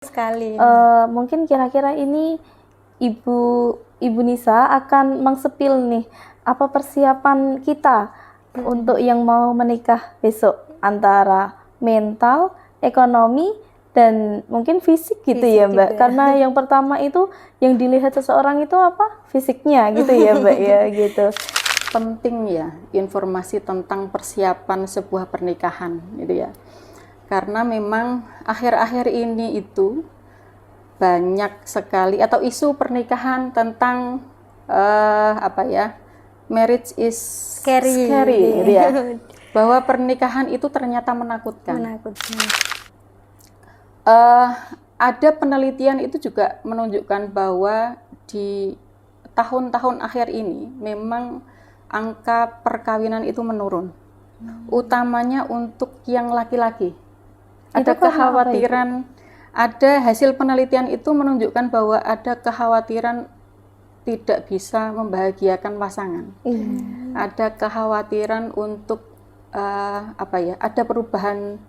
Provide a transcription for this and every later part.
Sekali. Mungkin kira-kira ini Ibu Nisa akan mengsepil nih apa persiapan kita untuk yang mau menikah besok antara mental, ekonomi, dan mungkin fisik gitu ya Mbak. Juga. Karena yang pertama itu yang dilihat seseorang itu apa? Fisiknya gitu ya Mbak ya gitu. Penting ya informasi tentang persiapan sebuah pernikahan gitu ya. Karena memang akhir-akhir ini itu banyak sekali atau isu pernikahan tentang marriage is scary gitu ya. Bahwa pernikahan itu ternyata menakutkan. Ada penelitian itu juga menunjukkan bahwa di tahun-tahun akhir ini memang angka perkawinan itu menurun, utamanya untuk yang laki-laki. Ada kekhawatiran, ada hasil penelitian itu menunjukkan bahwa ada kekhawatiran tidak bisa membahagiakan pasangan. Ada kekhawatiran untuk ada perubahan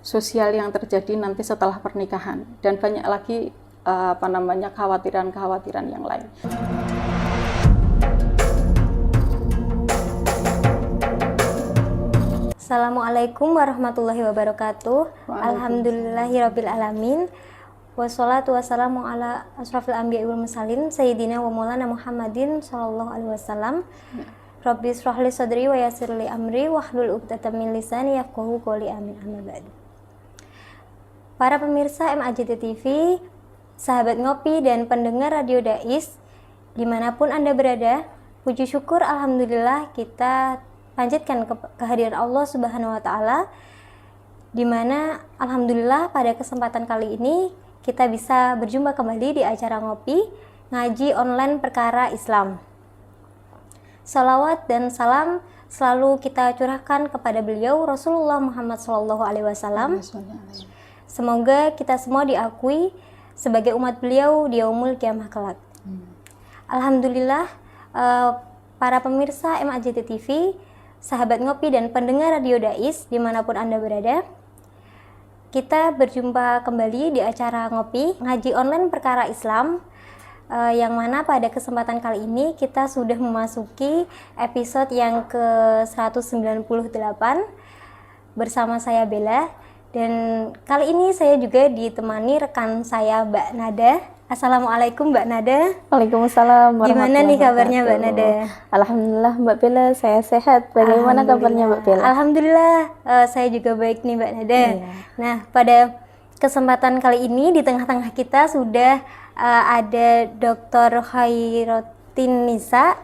sosial yang terjadi nanti setelah pernikahan, dan banyak lagi kekhawatiran-kekhawatiran yang lain. Assalamualaikum warahmatullahi wabarakatuh. Alhamdulillahirabbil alamin. Wassalatu wassalamu ala asrofil anbiya'i wal mursalin sayyidina wa maulana Muhammadin sallallahu alaihi wasallam. Rabbi shrah li sadri wa yassir li amri wahlul 'uqdatam min lisani yafqahu qawli. Amin. Amma ba'du. Para pemirsa MAJT TV, sahabat ngopi dan pendengar Radio Dais, dimanapun Anda berada, puji syukur alhamdulillah kita panjatkan kehadiran Allah Subhanahu wa Ta'ala, di mana alhamdulillah pada kesempatan kali ini kita bisa berjumpa kembali di acara ngopi ngaji online perkara Islam. Salawat dan salam selalu kita curahkan kepada beliau Rasulullah Muhammad SAW. Semoga kita semua diakui sebagai umat beliau di yaumul kiamah kelak. Alhamdulillah, para pemirsa MAJT TV, sahabat ngopi dan pendengar Radio Dais dimanapun Anda berada, kita berjumpa kembali di acara ngopi ngaji online perkara Islam, yang mana pada kesempatan kali ini kita sudah memasuki episode yang ke-198 bersama saya Bella, dan kali ini saya juga ditemani rekan saya Mbak Nada. Assalamualaikum Mbak Nada. Waalaikumsalam. Gimana nih kabarnya Mbak Nada? Alhamdulillah Mbak Bella, saya sehat. Bagaimana kabarnya Mbak Bella? Alhamdulillah, saya juga baik nih Mbak Nada. Nah, pada kesempatan kali ini di tengah-tengah kita sudah ada Dr. Khairotin Nisa.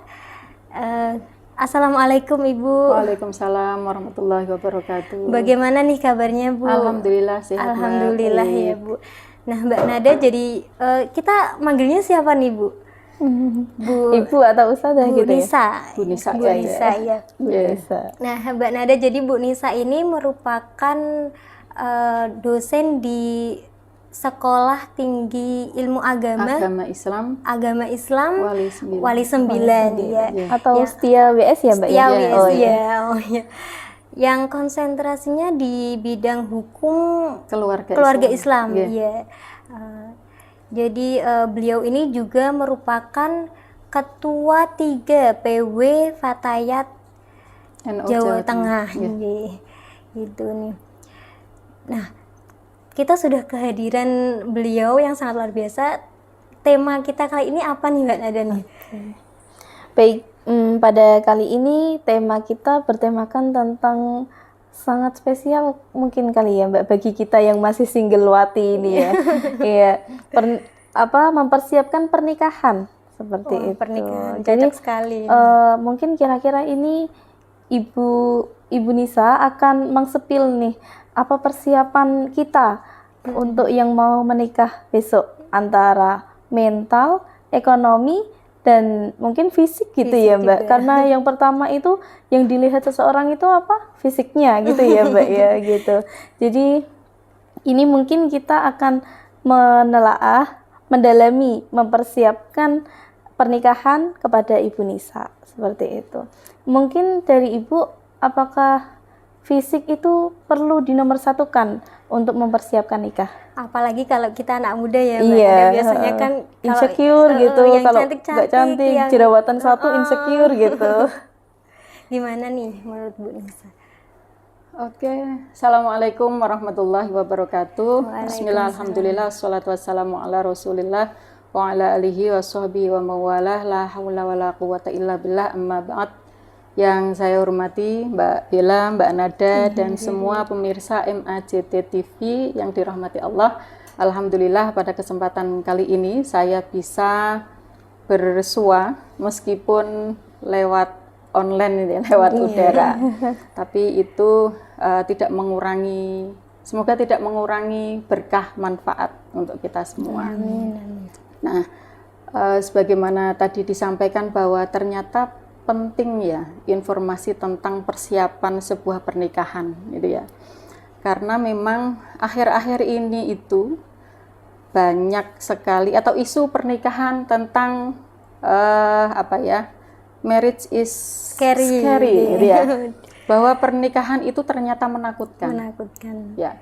Assalamualaikum Ibu. Waalaikumsalam warahmatullahi wabarakatuh. Bagaimana nih kabarnya Bu? Alhamdulillah sehat. Alhamdulillah ya Bu. Nah Mbak Nada, jadi kita manggilnya siapa nih Bu? Ibu atau Ustazah gitu Nisa. Bu Nisa. Bu Nisa ya. Bu Nisa. Nah Mbak Nada, jadi Bu Nisa ini merupakan dosen di Sekolah Tinggi Ilmu Agama Islam Wali 9 ya. Atau Setia WS ya Mbak? Setia WS ya. Yang konsentrasinya di bidang hukum keluarga Islam. Ya. Jadi beliau ini juga merupakan ketua 3 PW Fatayat Jawa Tengah. Gitu nih. Nah, kita sudah kehadiran beliau yang sangat luar biasa. Tema kita kali ini apa nih Mbak Nada nih? Baik, pada kali ini tema kita bertemakan tentang sangat spesial mungkin kali ya Mbak, bagi kita yang masih single wati ini ya. Iya, mempersiapkan pernikahan seperti itu. Pernikahan, jadi sekali. Mungkin kira-kira ini Ibu Nisa akan mengsepil nih apa persiapan kita untuk yang mau menikah besok antara mental, ekonomi, dan mungkin fisik gitu ya Mbak. Karena yang pertama itu yang dilihat seseorang itu apa? Fisiknya gitu ya Mbak ya gitu. Jadi ini mungkin kita akan menelaah, mendalami, mempersiapkan pernikahan kepada Ibu Nisa seperti itu. Mungkin dari Ibu, apakah fisik itu perlu dinomorsatukan untuk mempersiapkan nikah. Apalagi kalau kita anak muda ya, Mbak. Iya, Ada biasanya kan kalau insecure gitu, yang kalau cantik-cantik, nggak cantik, yang jerawatan satu insecure gitu. gimana nih menurut Bu Nisa? Oke, Assalamualaikum warahmatullahi wabarakatuh. Waalaikumsalam. Bismillah, alhamdulillah, wassalatu wassalamu ala rasulillah wa ala alihi wa sahbihi wa mawalah, la hawla wa la quwata illa billah, amma ba'd. Yang saya hormati Mbak Bella, Mbak Nada, dan semua pemirsa MAJT TV yang dirahmati Allah. Alhamdulillah pada kesempatan kali ini saya bisa bersua meskipun lewat online ini, lewat udara. Tapi itu tidak mengurangi, semoga tidak mengurangi berkah manfaat untuk kita semua. Nah, sebagaimana tadi disampaikan bahwa ternyata penting ya informasi tentang persiapan sebuah pernikahan, gitu ya. Karena memang akhir-akhir ini itu banyak sekali atau isu pernikahan tentang marriage is scary gitu ya. Bahwa pernikahan itu ternyata menakutkan. Menakutkan. Ya.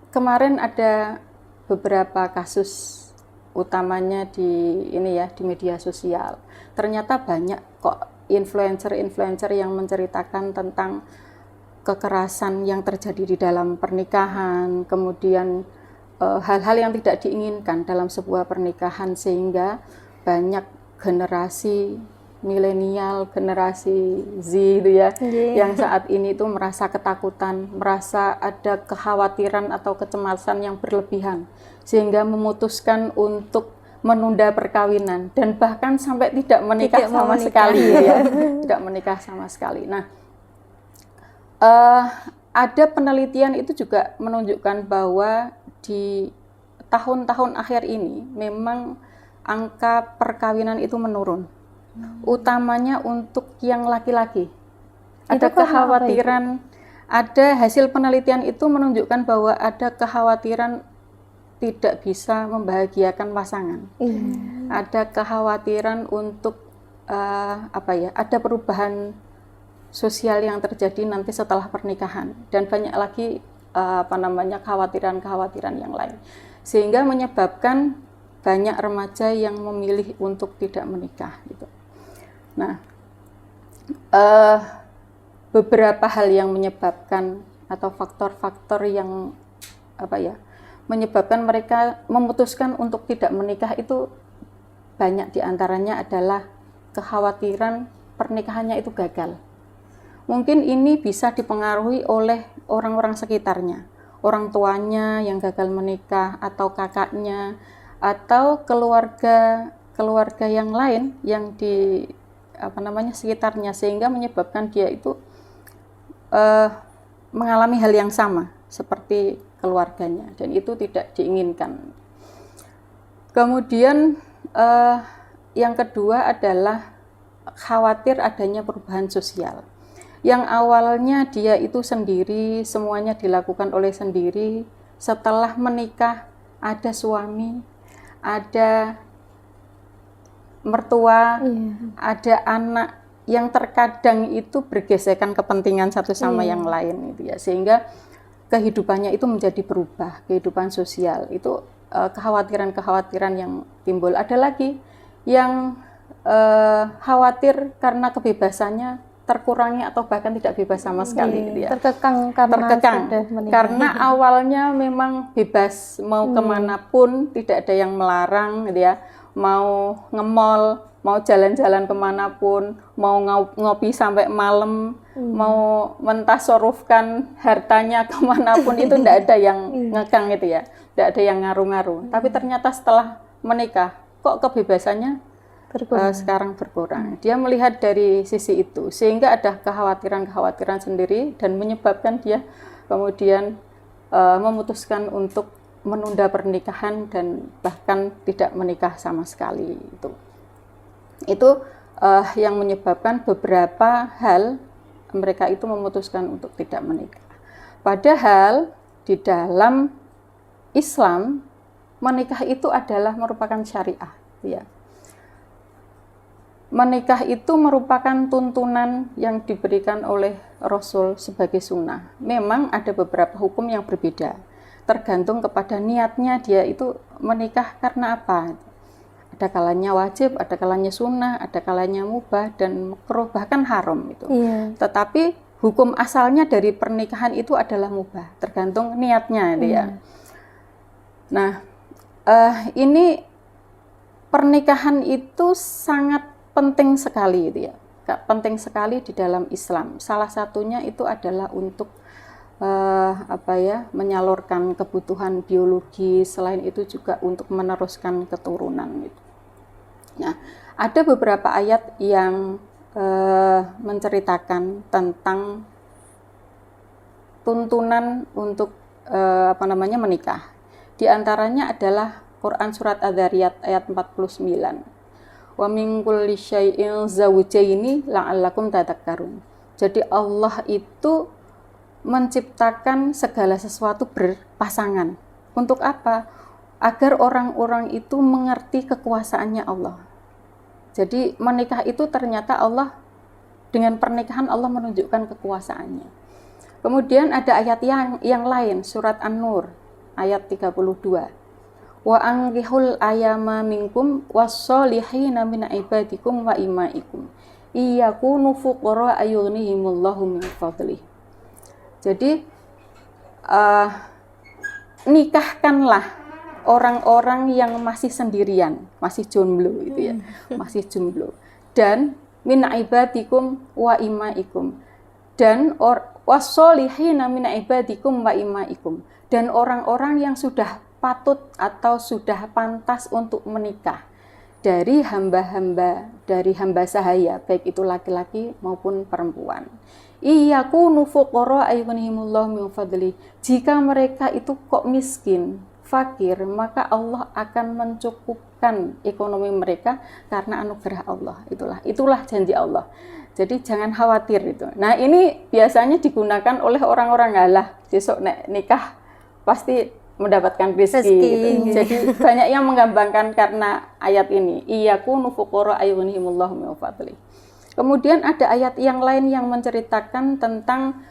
Kemarin ada beberapa kasus utamanya di media sosial. Ternyata banyak kok influencer yang menceritakan tentang kekerasan yang terjadi di dalam pernikahan, kemudian hal-hal yang tidak diinginkan dalam sebuah pernikahan, sehingga banyak generasi milenial, generasi Z gitu ya, yang saat ini tuh merasa ketakutan, merasa ada kekhawatiran atau kecemasan yang berlebihan, sehingga memutuskan untuk menunda perkawinan dan bahkan sampai tidak menikah sama sekali ya, tidak menikah sama sekali. Nah, ada penelitian itu juga menunjukkan bahwa di tahun-tahun akhir ini memang angka perkawinan itu menurun, utamanya untuk yang laki-laki. Ada kekhawatiran, ada hasil penelitian itu menunjukkan bahwa ada kekhawatiran tidak bisa membahagiakan pasangan. Ada kekhawatiran untuk ada perubahan sosial yang terjadi nanti setelah pernikahan, dan banyak lagi kekhawatiran-kekhawatiran yang lain, sehingga menyebabkan banyak remaja yang memilih untuk tidak menikah gitu. Nah, beberapa hal yang menyebabkan atau faktor-faktor yang menyebabkan mereka memutuskan untuk tidak menikah itu banyak, diantaranya adalah kekhawatiran pernikahannya itu gagal. Mungkin ini bisa dipengaruhi oleh orang-orang sekitarnya, orang tuanya yang gagal menikah, atau kakaknya, atau keluarga yang lain yang di sekitarnya, sehingga menyebabkan dia itu mengalami hal yang sama seperti keluarganya, dan itu tidak diinginkan. Kemudian yang kedua adalah khawatir adanya perubahan sosial. Yang awalnya dia itu sendiri, semuanya dilakukan oleh sendiri, setelah menikah ada suami, ada mertua, ada anak, yang terkadang itu bergesekan kepentingan satu sama yang lain gitu ya, sehingga kehidupannya itu menjadi berubah, kehidupan sosial itu kekhawatiran-kekhawatiran yang timbul. Ada lagi yang khawatir karena kebebasannya terkurangi atau bahkan tidak bebas sama sekali gitu ya. Terkekang karena awalnya memang bebas, mau kemanapun tidak ada yang melarang gitu ya, mau nge-mall, mau jalan-jalan kemanapun, mau ngopi sampai malam, mau mentasorufkan hartanya kemanapun, itu tidak ada yang ngekang gitu ya, tidak ada yang ngaruh-ngaruh. Tapi ternyata setelah menikah kok kebebasannya sekarang berkurang. Dia melihat dari sisi itu, sehingga ada kekhawatiran-kekhawatiran sendiri, dan menyebabkan dia kemudian memutuskan untuk menunda pernikahan dan bahkan tidak menikah sama sekali. Itu yang menyebabkan beberapa hal mereka itu memutuskan untuk tidak menikah. Padahal di dalam Islam menikah itu adalah merupakan syariah, ya. menikah itu merupakan tuntunan yang diberikan oleh Rasul sebagai sunnah. Memang ada beberapa hukum yang berbeda, tergantung kepada niatnya dia itu menikah karena apa. Ada kalanya wajib, ada kalanya sunnah, ada kalanya mubah dan makruh, bahkan haram itu. Tetapi hukum asalnya dari pernikahan itu adalah mubah, tergantung niatnya itu ya. Nah, ini pernikahan itu sangat penting sekali itu ya. Penting sekali di dalam Islam. Salah satunya itu adalah untuk menyalurkan kebutuhan biologi, selain itu juga untuk meneruskan keturunan gitu. Nah, ada beberapa ayat yang menceritakan tentang tuntunan untuk menikah. Di antaranya adalah Quran surat Adz-Dzariyat ayat 49. Wa min kulli syai'in zawjaini la'allakum tadhakkarun. Jadi Allah itu menciptakan segala sesuatu berpasangan. Untuk apa? Agar orang-orang itu mengerti kekuasaannya Allah. Jadi menikah itu ternyata Allah, dengan pernikahan Allah menunjukkan kekuasaannya. Kemudian ada ayat yang lain, surat An-Nur ayat 32. Wa anghihul ayama minkum was-solihina min ibadikum wa imaikum iyakunu fuqara ayughnihimullahu min fadlih. Jadi nikahkanlah orang-orang yang masih sendirian, masih jomblo itu ya, masih jomblo, dan min ibadikum wa imaikum, dan was-solihina min ibadikum wa imaikum, dan orang-orang yang sudah patut atau sudah pantas untuk menikah dari hamba-hamba, dari hamba sahaya, baik itu laki-laki maupun perempuan. Iyakunu fuqara ayughnihimullahu min fadli. Jika mereka itu kok miskin, fakir, maka Allah akan mencukupkan ekonomi mereka karena anugerah Allah. Itulah janji Allah. Jadi jangan khawatir itu. Nah, ini biasanya digunakan oleh orang-orang ngalah. Besok nikah pasti mendapatkan rezeki gitu. Jadi banyak yang menggampangkan karena ayat ini. Iyakunu fuqara ayughnihimullahu min fadli. Kemudian ada ayat yang lain yang menceritakan tentang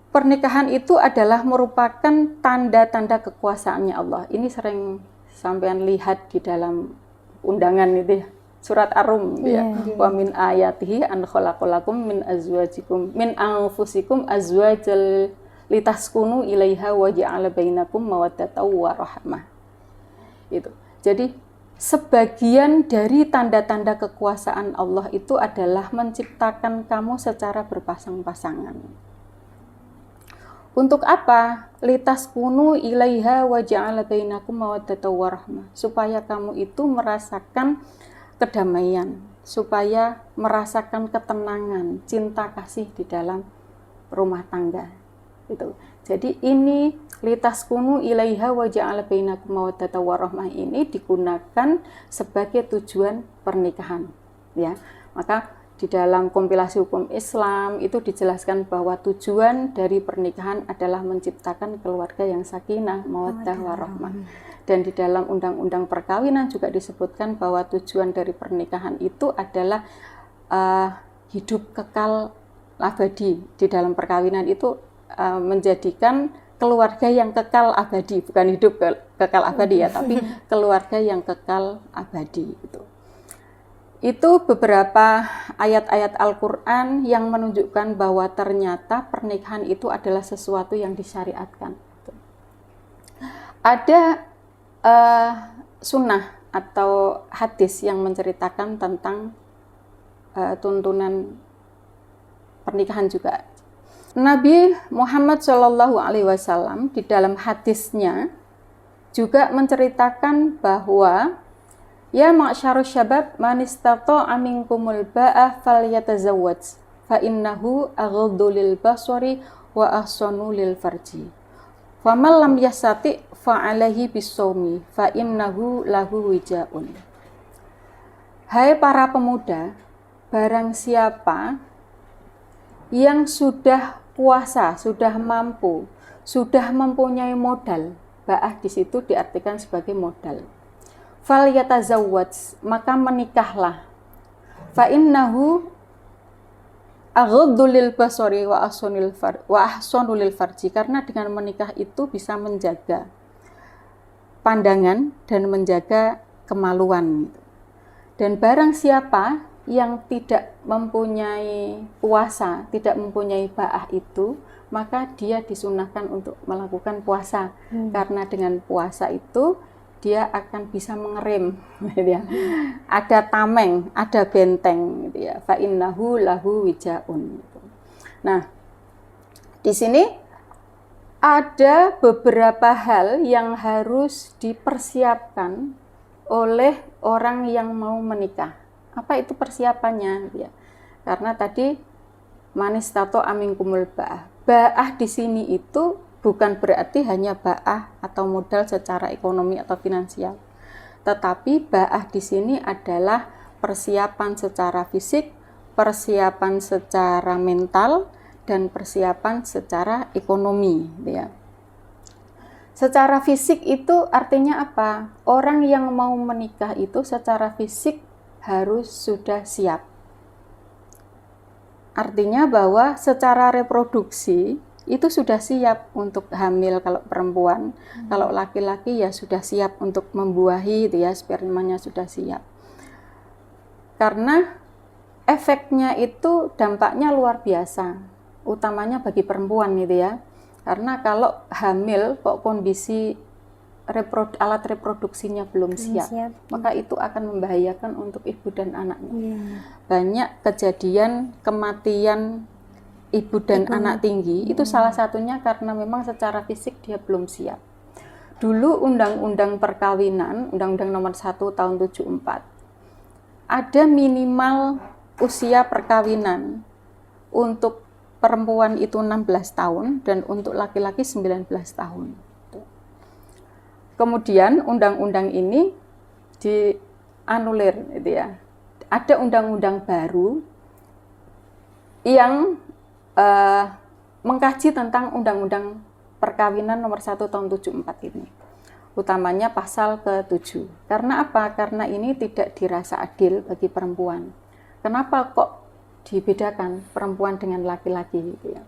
pernikahan itu adalah merupakan tanda-tanda kekuasaannya Allah. Ini sering sampean lihat di dalam undangan itu ya. Surat Ar-Rum ya. Wa min ayatihi an khalaqalakum min azwajikum min anfusikum azwajal litaskunu ilaiha wa ja'ala bainakum mawaddatan wa rahmah. Itu. Jadi sebagian dari tanda-tanda kekuasaan Allah itu adalah menciptakan kamu secara berpasang-pasangan. Untuk apa? Litaskunu ilaiha wa ja'ala bainakum mawaddatan wa rahmah. Supaya kamu itu merasakan kedamaian, supaya merasakan ketenangan, cinta kasih di dalam rumah tangga. Itu. Jadi ini litaskunu ilaiha wa ja'ala bainakum mawaddatan wa rahmah ini digunakan sebagai tujuan pernikahan, ya. Maka di dalam kompilasi hukum Islam itu dijelaskan bahwa tujuan dari pernikahan adalah menciptakan keluarga yang sakinah, mawaddah warahmah. Dan di dalam undang-undang perkawinan juga disebutkan bahwa tujuan dari pernikahan itu adalah hidup kekal abadi. Di dalam perkawinan itu menjadikan keluarga yang kekal abadi, bukan hidup kekal abadi ya, tapi keluarga yang kekal abadi itu beberapa ayat-ayat Al-Quran yang menunjukkan bahwa ternyata pernikahan itu adalah sesuatu yang disyariatkan. Ada sunnah atau hadis yang menceritakan tentang tuntunan pernikahan juga. Nabi Muhammad SAW di dalam hadisnya juga menceritakan bahwa ya ma'syarus syabab man istata'a minkumul ba'ah falyatazawwaj fa innahu aghaddu lil basari wa ahsanu lil farji. Fa man lam yastati' fa 'alaihi bisawmi fa innahu lahu wijaun. Hai para pemuda, barang siapa yang sudah puasa, sudah mampu, sudah mempunyai modal, ba'ah di situ diartikan sebagai modal. Fal yatazawwaj, maka menikahlah. fa innahu aghaddu lil basari wa ahsanu lil farji, karena dengan menikah itu bisa menjaga pandangan dan menjaga kemaluan. Dan barang siapa yang tidak mempunyai puasa, tidak mempunyai ba'ah itu, maka dia disunahkan untuk melakukan puasa. Karena dengan puasa itu dia akan bisa mengerem, gitu ya. Ada tameng, ada benteng, gitu ya. Fa innahu lahu wijaun. Gitu. Nah, di sini ada beberapa hal yang harus dipersiapkan oleh orang yang mau menikah. Apa itu persiapannya? Ya. Karena tadi manis tato aminkumul ba'ah. Ba'ah di sini itu bukan berarti hanya ba'ah atau modal secara ekonomi atau finansial. Tetapi ba'ah di sini adalah persiapan secara fisik, persiapan secara mental, dan persiapan secara ekonomi, ya. Secara fisik itu artinya apa? Orang yang mau menikah itu secara fisik harus sudah siap. Artinya bahwa secara reproduksi itu sudah siap untuk hamil kalau perempuan, kalau laki-laki ya sudah siap untuk membuahi, itu ya, spermanya sudah siap. Karena efeknya itu dampaknya luar biasa. Utamanya bagi perempuan gitu ya, karena kalau hamil kok kondisi alat reproduksinya belum siap, maka itu akan membahayakan untuk ibu dan anaknya. Banyak kejadian kematian ibu dan anak tinggi itu salah satunya karena memang secara fisik dia belum siap. Dulu undang-undang perkawinan, undang-undang nomor 1 tahun 74, ada minimal usia perkawinan untuk perempuan itu 16 tahun dan untuk laki-laki 19 tahun. Kemudian undang-undang ini dianulir, gitu ya. Ada undang-undang baru yang mengkaji tentang undang-undang perkawinan nomor 1 tahun 74 ini. Utamanya pasal ke-7. Karena apa? Karena ini tidak dirasa adil bagi perempuan. Kenapa kok dibedakan perempuan dengan laki-laki gitu ya.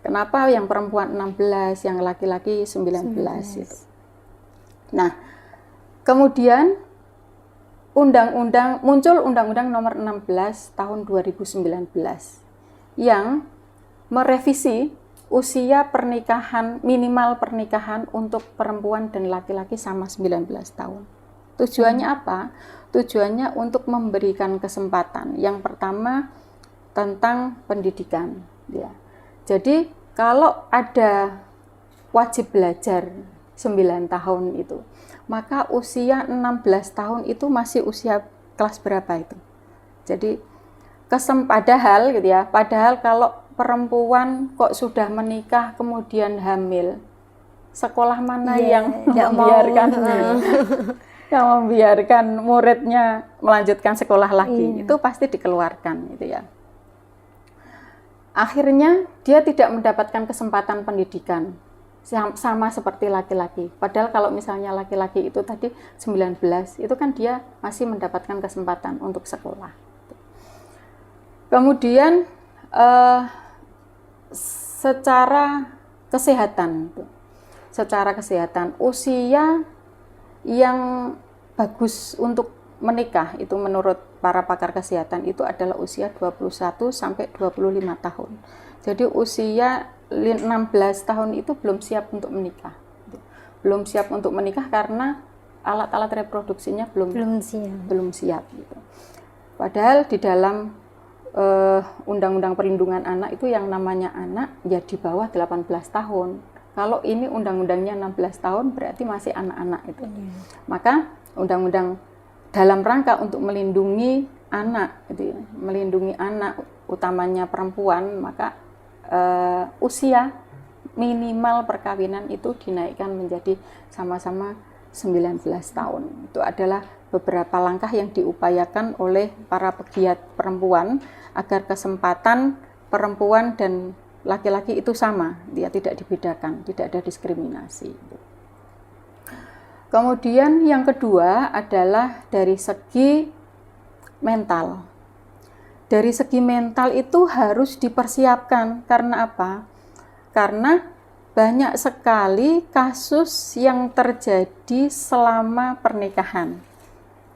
Kenapa yang perempuan 16, yang laki-laki 19 gitu. Nah, kemudian muncul undang-undang nomor 16 tahun 2019 yang merevisi usia pernikahan, minimal pernikahan untuk perempuan dan laki-laki sama 19 tahun. Tujuannya apa? Tujuannya untuk memberikan kesempatan. Yang pertama tentang pendidikan, ya. Jadi kalau ada wajib belajar 9 tahun itu, maka usia 16 tahun itu masih usia kelas berapa itu? Jadi padahal gitu ya, padahal kalau perempuan kok sudah menikah kemudian hamil, sekolah mana yang membiarkan muridnya melanjutkan sekolah lagi? Itu pasti dikeluarkan, gitu ya. Akhirnya dia tidak mendapatkan kesempatan pendidikan sama seperti laki-laki. Padahal kalau misalnya laki-laki itu tadi 19, itu kan dia masih mendapatkan kesempatan untuk sekolah. Kemudian secara kesehatan usia yang bagus untuk menikah itu menurut para pakar kesehatan itu adalah usia 21 sampai 25 tahun. Jadi usia 16 tahun itu belum siap untuk menikah. Belum siap untuk menikah karena alat-alat reproduksinya belum siap gitu. Padahal di dalam Undang-Undang Perlindungan Anak itu yang namanya anak ya di bawah 18 tahun. Kalau ini undang-undangnya 16 tahun berarti masih anak-anak itu. Maka undang-undang dalam rangka untuk melindungi anak, gitu ya, melindungi anak utamanya perempuan, maka usia minimal perkawinan itu dinaikkan menjadi sama-sama 19 tahun. Itu adalah beberapa langkah yang diupayakan oleh para pegiat perempuan agar kesempatan perempuan dan laki-laki itu sama, dia tidak dibedakan, tidak ada diskriminasi. Kemudian yang kedua adalah dari segi mental. dari segi mental itu harus dipersiapkan. Karena apa? Karena banyak sekali kasus yang terjadi selama pernikahan.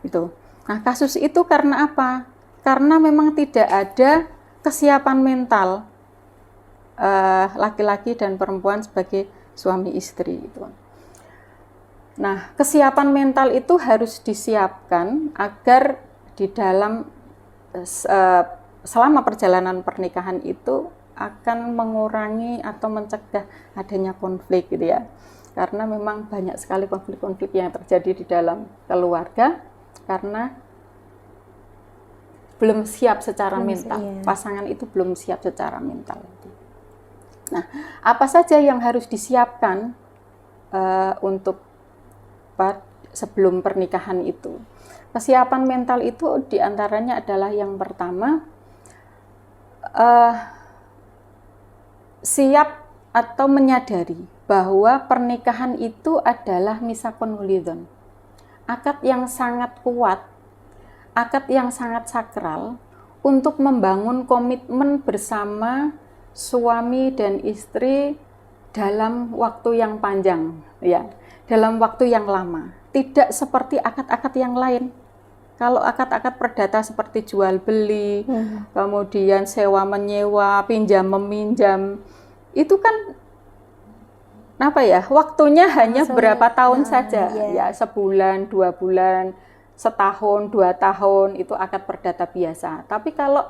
Itu. Nah, kasus itu karena apa? Karena memang tidak ada kesiapan mental laki-laki dan perempuan sebagai suami istri itu. Nah, kesiapan mental itu harus disiapkan agar di dalam selama perjalanan pernikahan itu akan mengurangi atau mencegah adanya konflik gitu ya. Karena memang banyak sekali konflik-konflik yang terjadi di dalam keluarga karena belum siap secara mental. Pasangan itu belum siap secara mental. Nah, apa saja yang harus disiapkan untuk sebelum pernikahan itu? Kesiapan mental itu diantaranya adalah yang pertama, siap atau menyadari bahwa pernikahan itu adalah misakon hulidon, akad yang sangat kuat, akad yang sangat sakral untuk membangun komitmen bersama suami dan istri dalam waktu yang panjang, ya, dalam waktu yang lama. Tidak seperti akad-akad yang lain. Kalau akad-akad perdata seperti jual beli, kemudian sewa menyewa, pinjam meminjam, itu kan apa ya? Waktunya hanya berapa tahun saja, ya, sebulan, 2 bulan, setahun, 2 tahun, itu akad perdata biasa. Tapi kalau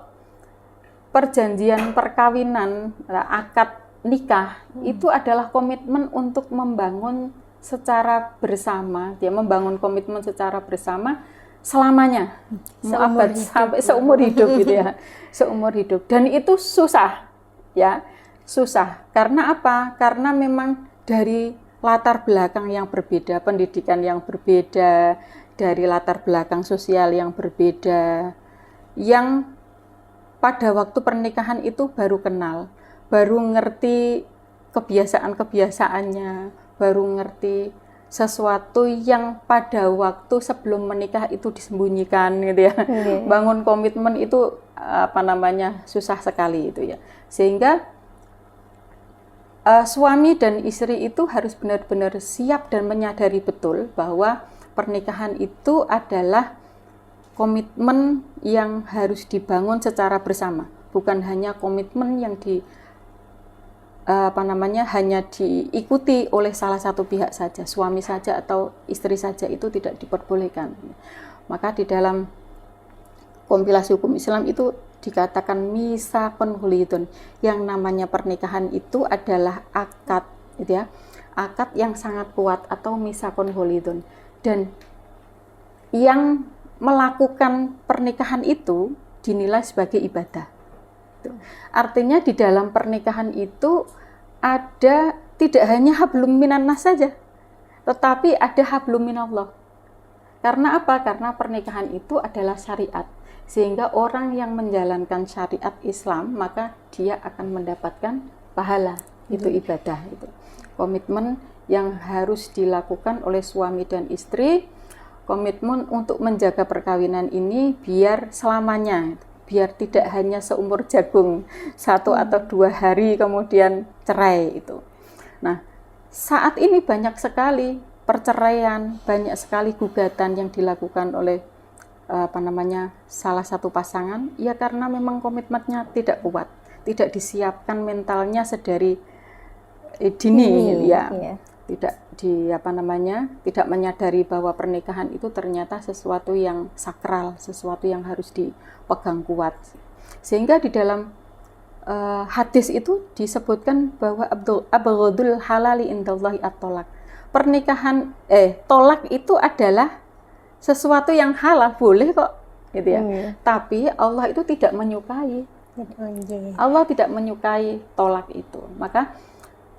perjanjian perkawinan, akad nikah, itu adalah komitmen untuk membangun secara bersama, dia membangun komitmen secara bersama selamanya, sampai seumur hidup gitu ya, seumur hidup. Dan itu susah, ya, susah. Karena apa? Karena memang dari latar belakang yang berbeda, pendidikan yang berbeda, dari latar belakang sosial yang berbeda, yang pada waktu pernikahan itu baru kenal, baru ngerti kebiasaan-kebiasaannya, baru ngerti sesuatu yang pada waktu sebelum menikah itu disembunyikan gitu ya. Bangun komitmen itu susah sekali itu ya. Sehingga suami dan istri itu harus benar-benar siap dan menyadari betul bahwa pernikahan itu adalah komitmen yang harus dibangun secara bersama, bukan hanya komitmen yang hanya diikuti oleh salah satu pihak saja, suami saja atau istri saja, itu tidak diperbolehkan. Maka di dalam kompilasi hukum Islam itu dikatakan misakon hulidun, yang namanya pernikahan itu adalah akad, gitu ya, akad yang sangat kuat atau misakon hulidun, dan yang melakukan pernikahan itu dinilai sebagai ibadah. Artinya di dalam pernikahan itu ada tidak hanya hablum minannas saja, tetapi ada hablum minallah. Karena apa? Karena pernikahan itu adalah syariat, sehingga orang yang menjalankan syariat Islam maka dia akan mendapatkan pahala, itu ibadah, itu komitmen yang harus dilakukan oleh suami dan istri. Komitmen untuk menjaga perkawinan ini biar selamanya, biar tidak hanya seumur jagung, 1 atau 2 hari kemudian cerai itu. Nah, saat ini banyak sekali perceraian, banyak sekali gugatan yang dilakukan oleh salah satu pasangan, ya karena memang komitmennya tidak kuat, tidak disiapkan mentalnya sedari dini, ya. Tidak tidak menyadari bahwa pernikahan itu ternyata sesuatu yang sakral, sesuatu yang harus dipegang kuat. Sehingga di dalam hadis itu disebutkan bahwa abghadul halali indallahi at-tolak. Pernikahan tolak itu adalah sesuatu yang halal, boleh kok, gitu ya. Tapi Allah itu tidak menyukai. Allah tidak menyukai tolak itu. Maka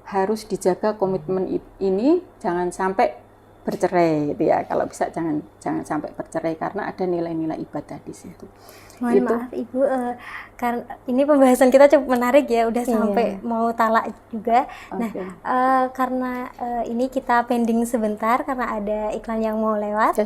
harus dijaga komitmen ini, jangan sampai bercerai gitu ya. Kalau bisa jangan sampai bercerai karena ada nilai-nilai ibadah di situ. Mohon maaf Ibu, karena ini pembahasan kita cukup menarik ya, udah sampai mau talak juga. Nah, karena ini kita pending sebentar karena ada iklan yang mau lewat.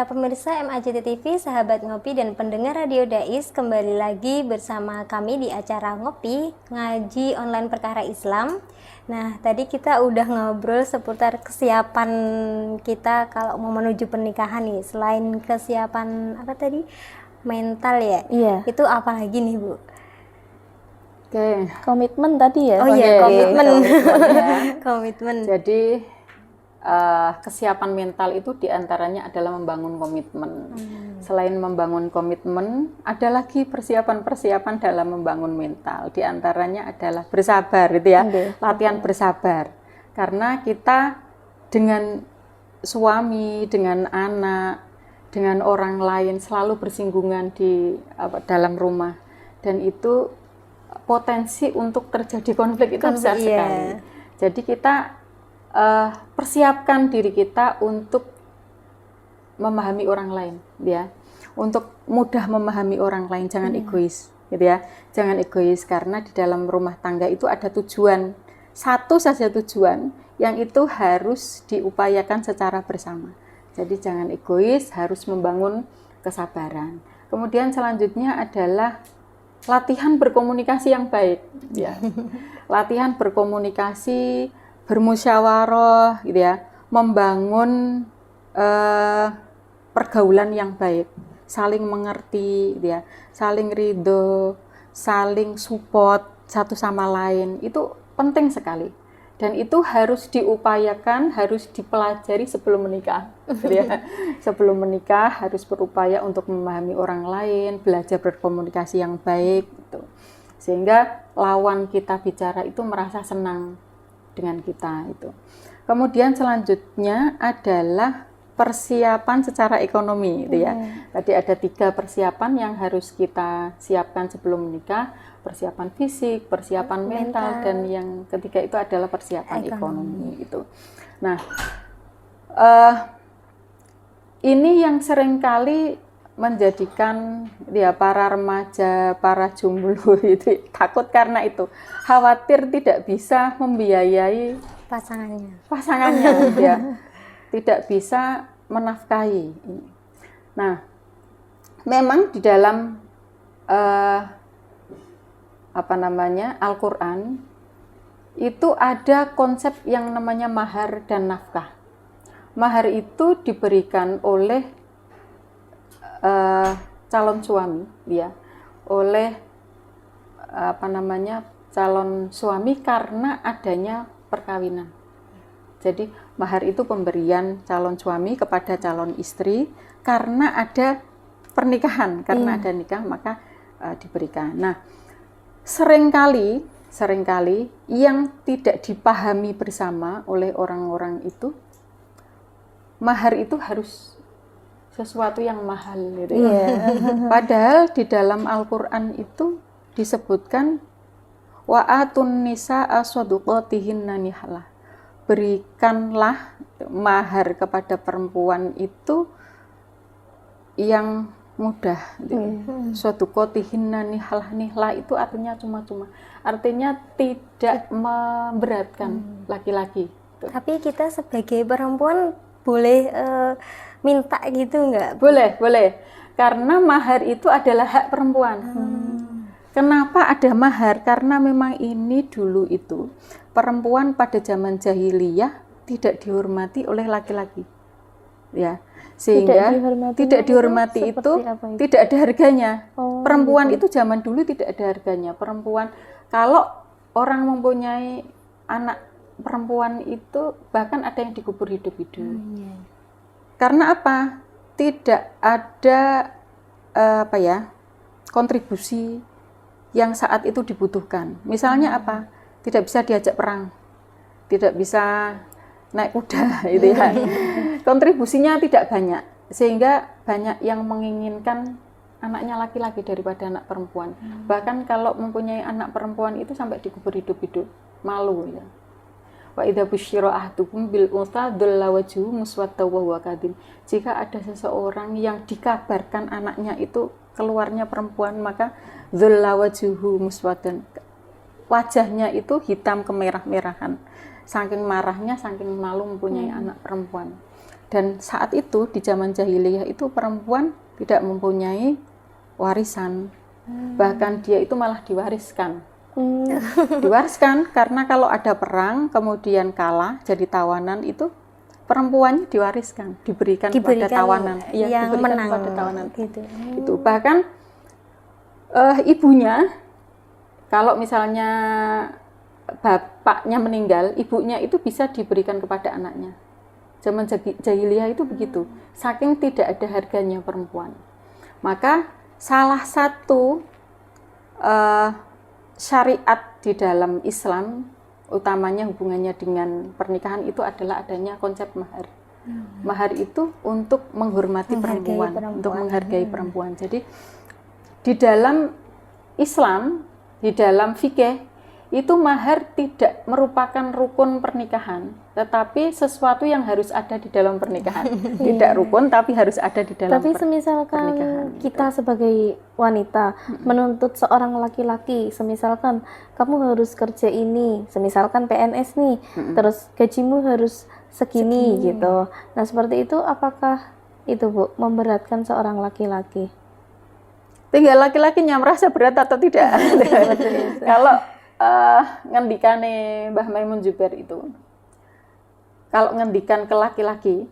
para pemirsa MAJT TV, sahabat ngopi dan pendengar Radio Dais, kembali lagi bersama kami di acara Ngopi, Ngaji Online Perkara Islam. Nah, tadi kita udah ngobrol seputar kesiapan kita kalau mau menuju pernikahan nih. Selain kesiapan apa tadi? Mental ya? Iya. Itu apa lagi nih, Bu? Oke. Komitmen tadi ya. Oh iya, komitmen. Ya. Komitmen. Jadi kesiapan mental itu diantaranya adalah membangun komitmen. Selain membangun komitmen, ada lagi persiapan-persiapan dalam membangun mental. Diantaranya adalah bersabar, gitu ya. Latihan bersabar. Karena kita dengan suami, dengan anak, dengan orang lain selalu bersinggungan di dalam rumah, dan itu potensi untuk terjadi konflik itu besar sekali. Jadi kita persiapkan diri kita untuk memahami orang lain, ya, untuk mudah memahami orang lain. Jangan egois, gitu ya. Jangan egois, karena di dalam rumah tangga itu ada tujuan, satu saja tujuan yang itu harus diupayakan secara bersama. Jadi jangan egois, harus membangun kesabaran. Kemudian selanjutnya adalah latihan berkomunikasi yang baik, ya. Latihan berkomunikasi, bermusyawarah, gitu ya, membangun pergaulan yang baik, saling mengerti, gitu ya, saling ridho, saling support satu sama lain, itu penting sekali. Dan itu harus diupayakan, harus dipelajari sebelum menikah, gitu ya. Sebelum menikah harus berupaya untuk memahami orang lain, belajar berkomunikasi yang baik, gitu. Sehingga lawan kita bicara itu merasa senang dengan kita itu. Kemudian selanjutnya adalah persiapan secara ekonomi, gitu ya. Tadi ada 3 persiapan yang harus kita siapkan sebelum menikah: persiapan fisik, persiapan mental, dan yang ketiga itu adalah persiapan ekonomi itu. Nah, ini yang seringkali menjadikan ya para remaja, para jomblo itu takut karena itu, khawatir tidak bisa membiayai pasangannya, ya, tidak bisa menafkahi. Nah, memang di dalam Al-Quran itu ada konsep yang namanya mahar dan nafkah. Mahar itu diberikan oleh calon suami, ya, oleh calon suami karena adanya perkawinan. Jadi mahar itu pemberian calon suami kepada calon istri karena ada pernikahan, karena ada nikah maka diberikan. Nah, seringkali yang tidak dipahami bersama oleh orang-orang itu, mahar itu harus sesuatu yang mahal, gitu ya. Padahal di dalam Al-Quran itu disebutkan wa atun nisaa shaduqatihinna nihlah. Berikanlah mahar kepada perempuan itu yang mudah. Shaduqatihinna nihlah itu artinya cuma-cuma. Artinya tidak memberatkan laki-laki. Tapi kita sebagai perempuan boleh minta gitu nggak? Boleh. Karena mahar itu adalah hak perempuan. Kenapa ada mahar? Karena memang ini dulu itu perempuan pada zaman jahiliyah tidak dihormati oleh laki-laki, ya, sehingga tidak dihormati itu tidak ada harganya. Perempuan itu zaman dulu tidak ada harganya. Perempuan, kalau orang mempunyai anak perempuan itu bahkan ada yang dikubur hidup-hidup. Karena apa? Tidak ada kontribusi yang saat itu dibutuhkan. Misalnya apa? Tidak bisa diajak perang, tidak bisa naik kuda, gitu ya. Kontribusinya tidak banyak, sehingga banyak yang menginginkan anaknya laki-laki daripada anak perempuan. Bahkan kalau mempunyai anak perempuan itu sampai dikubur hidup-hidup, malu, ya. Wa idza busyira ahadukum bil unsa dhalla wajhuhu muswaddan wa huwa kadhib. Jika ada seseorang yang dikabarkan anaknya itu keluarnya perempuan, maka dhalla wajhuhu muswaddan, wajahnya itu hitam kemerah-merahan, saking marahnya, saking malu mempunyai anak perempuan. Dan saat itu di zaman jahiliyah itu perempuan tidak mempunyai warisan. Bahkan dia itu malah diwariskan. Diwariskan karena kalau ada perang kemudian kalah jadi tawanan itu perempuannya diwariskan, diberikan kepada tawanan. Yang diberikan menang kepada tawanan. gitu. Itu bahkan ibunya, kalau misalnya bapaknya meninggal, ibunya itu bisa diberikan kepada anaknya. Zaman jahiliyah itu begitu, saking tidak ada harganya perempuan. Maka salah satu syariat di dalam Islam, utamanya hubungannya dengan pernikahan itu adalah adanya konsep mahar. Mahar itu untuk menghormati perempuan, untuk menghargai perempuan. Jadi di dalam Islam, di dalam fikih itu mahar tidak merupakan rukun pernikahan, tetapi sesuatu yang harus ada di dalam pernikahan. Tidak rukun, tapi harus ada di dalam Tapi semisalkan pernikahan. kita sebagai wanita menuntut seorang laki-laki, semisalkan kamu harus kerja ini, semisalkan PNS nih, terus gajimu harus segini gitu. Nah seperti itu, apakah itu Bu memberatkan seorang laki-laki? Tinggal laki-lakinya merasa berat atau tidak. Kalau ngendikane Mbah Maimun Zubair itu, kalau ngendikan ke laki-laki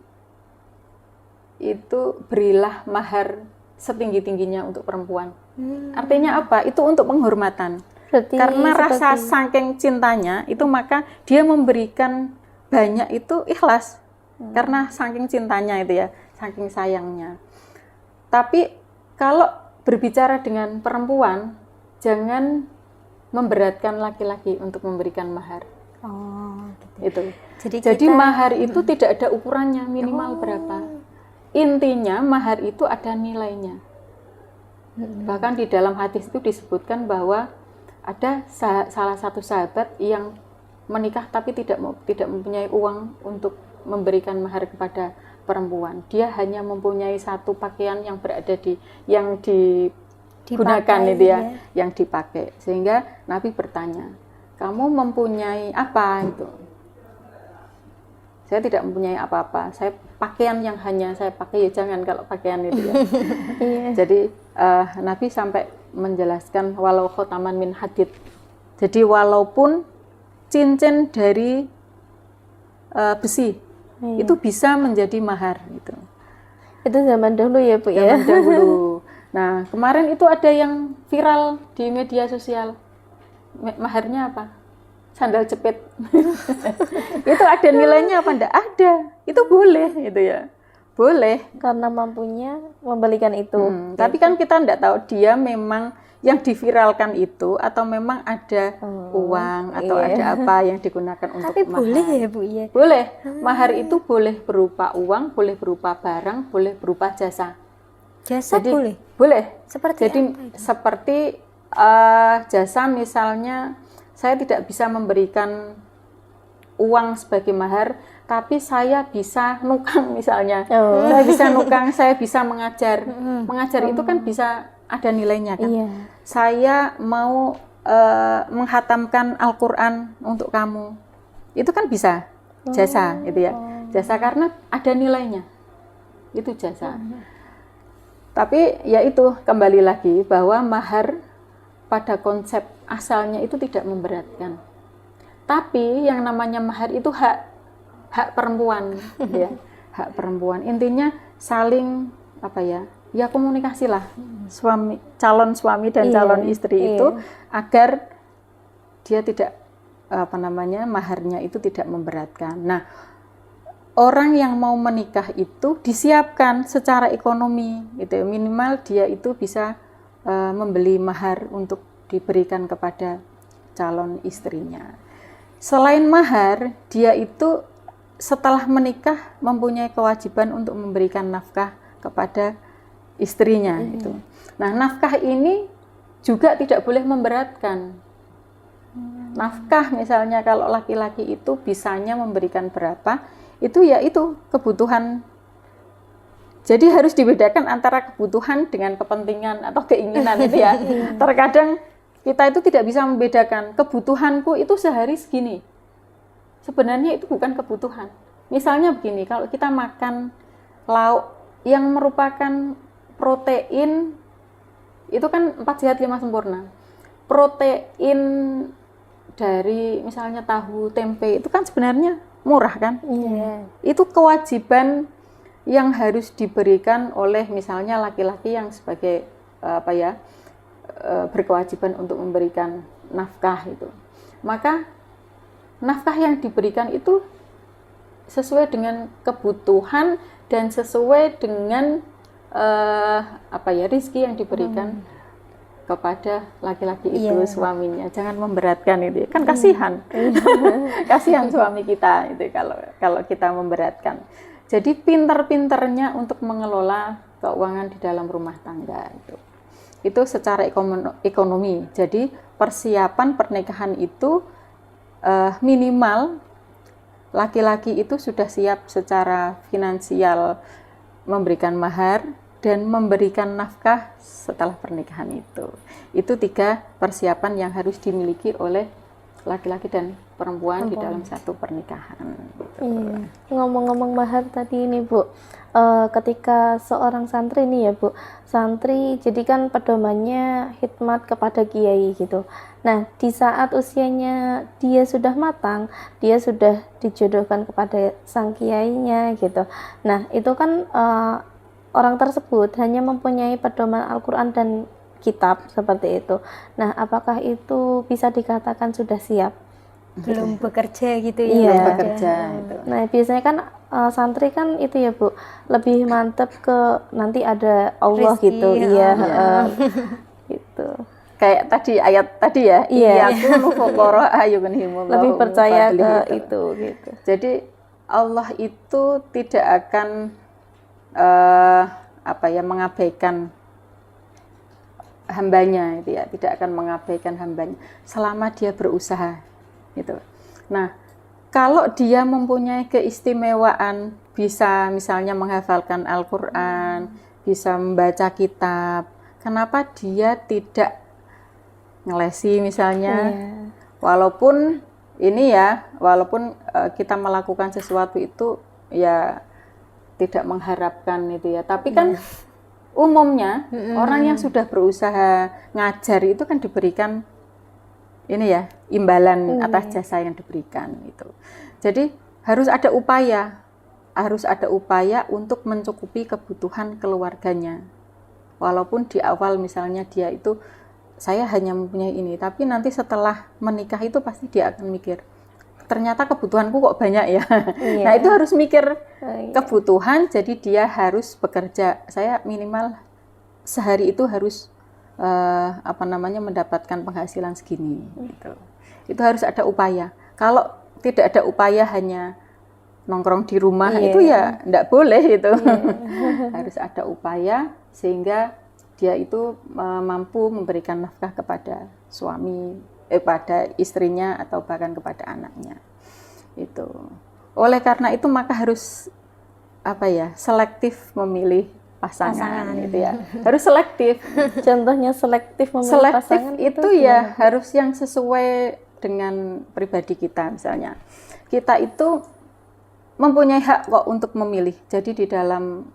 itu berilah mahar setinggi-tingginya untuk perempuan. Artinya apa? Itu untuk penghormatan. Berarti Karena rasa saking cintanya itu maka dia memberikan banyak itu ikhlas. Karena saking cintanya itu ya, saking sayangnya. Tapi kalau berbicara dengan perempuan, jangan memberatkan laki-laki untuk memberikan mahar. Oh, gitu. Itu. Jadi mahar itu tidak ada ukurannya, minimal berapa. Intinya mahar itu ada nilainya. Bahkan di dalam hadis itu disebutkan bahwa ada salah satu sahabat yang menikah tapi tidak mempunyai uang untuk memberikan mahar kepada perempuan. Dia hanya mempunyai satu pakaian yang berada yang digunakan itu ya, yang dipakai. Sehingga Nabi bertanya, kamu mempunyai apa itu? Saya tidak mempunyai apa-apa. Saya pakaian yang hanya saya pakai, ya jangan kalau pakaian itu ya. Jadi Nabi sampai menjelaskan walau khotaman min hadid. Jadi walaupun cincin dari besi itu bisa menjadi mahar gitu. Itu zaman dahulu ya Bu ya? Zaman dahulu. Nah, kemarin itu ada yang viral di media sosial. Maharnya apa? Sandal jepit. Itu ada nilainya apa enggak? Ada. Itu boleh gitu ya. Boleh. Karena mampunya membelikan itu. Tapi kan kita enggak tahu dia memang yang diviralkan itu atau memang ada uang atau ada apa yang digunakan untuk Tapi mahar. boleh ya Bu ya? Boleh. Mahar itu boleh berupa uang, boleh berupa barang, boleh berupa jasa. Jasa Jadi, boleh? Boleh. Seperti Jadi apa itu? seperti jasa misalnya saya tidak bisa memberikan uang sebagai mahar, tapi saya bisa nukang misalnya. Saya bisa nukang, saya bisa mengajar. Mengajar itu kan bisa ada nilainya kan. Iya. Saya mau menghatamkan Al-Quran untuk kamu. Itu kan bisa jasa gitu ya. Jasa karena ada nilainya. Itu jasa. Tapi ya itu kembali lagi bahwa mahar pada konsep asalnya itu tidak memberatkan. Tapi yang namanya mahar itu hak perempuan ya. Hak perempuan. Intinya saling apa ya? Ya komunikasilah calon suami dan calon istri itu agar dia tidak maharnya itu tidak memberatkan. Nah, orang yang mau menikah itu disiapkan secara ekonomi gitu, minimal dia itu bisa membeli mahar untuk diberikan kepada calon istrinya. Selain mahar, dia itu setelah menikah mempunyai kewajiban untuk memberikan nafkah kepada istrinya gitu. Nah, nafkah ini juga tidak boleh memberatkan. Nafkah misalnya kalau laki-laki itu bisanya memberikan berapa, itu ya itu kebutuhan. Jadi harus dibedakan antara kebutuhan dengan kepentingan atau keinginan itu ya. Terkadang kita itu tidak bisa membedakan kebutuhanku itu sehari segini. Sebenarnya itu bukan kebutuhan. Misalnya begini, kalau kita makan lauk yang merupakan protein, itu kan 4 sehat 5 sempurna. Protein dari misalnya tahu, tempe itu kan sebenarnya murah kan? Iya. Itu kewajiban yang harus diberikan oleh misalnya laki-laki yang sebagai berkewajiban untuk memberikan nafkah itu. Maka nafkah yang diberikan itu sesuai dengan kebutuhan dan sesuai dengan rezeki yang diberikan kepada laki-laki itu, suaminya. Jangan memberatkan itu, kan kasihan. Kasihan suami kita itu kalau kita memberatkan. Jadi pinter-pinternya untuk mengelola keuangan di dalam rumah tangga itu secara ekonomi. Jadi persiapan pernikahan itu minimal laki-laki itu sudah siap secara finansial memberikan mahar dan memberikan nafkah setelah pernikahan itu. Itu 3 persiapan yang harus dimiliki oleh laki-laki dan perempuan di dalam satu pernikahan. Iya. Ngomong-ngomong mahar tadi ini Bu, ketika seorang santri nih ya Bu, santri jadi kan pedomannya khidmat kepada kiai gitu. Nah, di saat usianya dia sudah matang, dia sudah dijodohkan kepada sang kiainya gitu. Nah, itu kan orang tersebut hanya mempunyai pedoman Al-Quran dan kitab seperti itu. Nah, apakah itu bisa dikatakan sudah siap? Belum bekerja gitu ya. Iya. Belum bekerja itu. Nah, biasanya kan santri kan itu ya Bu, lebih mantep ke nanti ada Allah Rizki, gitu. Iya, gitu. Kayak tadi ayat tadi ya, Iya. iyyakum fuqara ayyuhnihimullahu Lebih percaya min ke fadlihi itu gitu. Jadi Allah itu tidak akan mengabaikan hambanya itu ya, tidak akan mengabaikan hambanya selama dia berusaha gitu. Nah, kalau dia mempunyai keistimewaan, bisa misalnya menghafalkan Al-Quran, bisa membaca kitab, kenapa dia tidak ngelesi misalnya? Walaupun kita melakukan sesuatu itu ya tidak mengharapkan itu ya, tapi kan umumnya orang yang sudah berusaha ngajar itu kan diberikan imbalan atas jasa yang diberikan itu. Jadi harus ada upaya untuk mencukupi kebutuhan keluarganya. Walaupun di awal misalnya dia itu saya hanya mempunyai ini, tapi nanti setelah menikah itu pasti dia akan mikir, ternyata kebutuhanku kok banyak ya. Nah, itu harus mikir kebutuhan, jadi dia harus bekerja. Saya minimal sehari itu harus mendapatkan penghasilan segini gitu. Itu harus ada upaya. Kalau tidak ada upaya, hanya nongkrong di rumah itu ya enggak boleh itu. Harus ada upaya sehingga dia itu mampu memberikan nafkah kepada pada istrinya atau bahkan kepada anaknya. Itu. Oleh karena itu maka harus selektif memilih pasangan gitu ya. Harus selektif. Contohnya selektif memilih pasangan itu ya harus yang sesuai dengan pribadi kita. Misalnya kita itu mempunyai hak kok untuk memilih. Jadi di dalam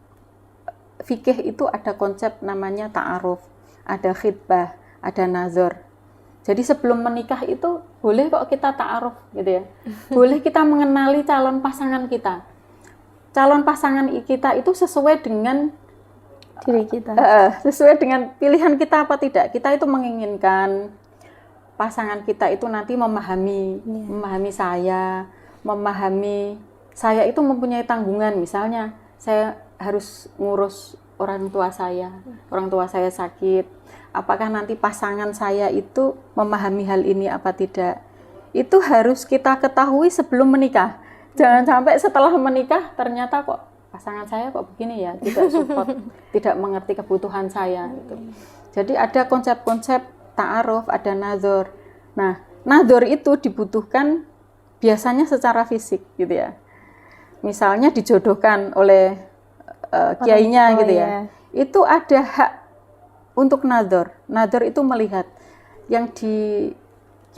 fikih itu ada konsep namanya ta'aruf, ada khitbah, ada nazar. Jadi sebelum menikah itu boleh kok kita ta'aruf gitu ya. Boleh kita mengenali calon pasangan kita. Calon pasangan kita itu sesuai dengan diri kita. Sesuai dengan pilihan kita apa tidak. Kita itu menginginkan pasangan kita itu nanti memahami saya itu mempunyai tanggungan. Misalnya saya harus ngurus orang tua saya sakit, apakah nanti pasangan saya itu memahami hal ini apa tidak, itu harus kita ketahui sebelum menikah. Jangan sampai setelah menikah ternyata kok pasangan saya kok begini ya, tidak support, tidak mengerti kebutuhan saya gitu. Jadi ada konsep-konsep ta'aruf, ada nazar. Nah, nazar itu dibutuhkan biasanya secara fisik gitu ya. Misalnya dijodohkan oleh kiainya gitu ya. Itu ada hak untuk nazar. Nazar itu melihat yang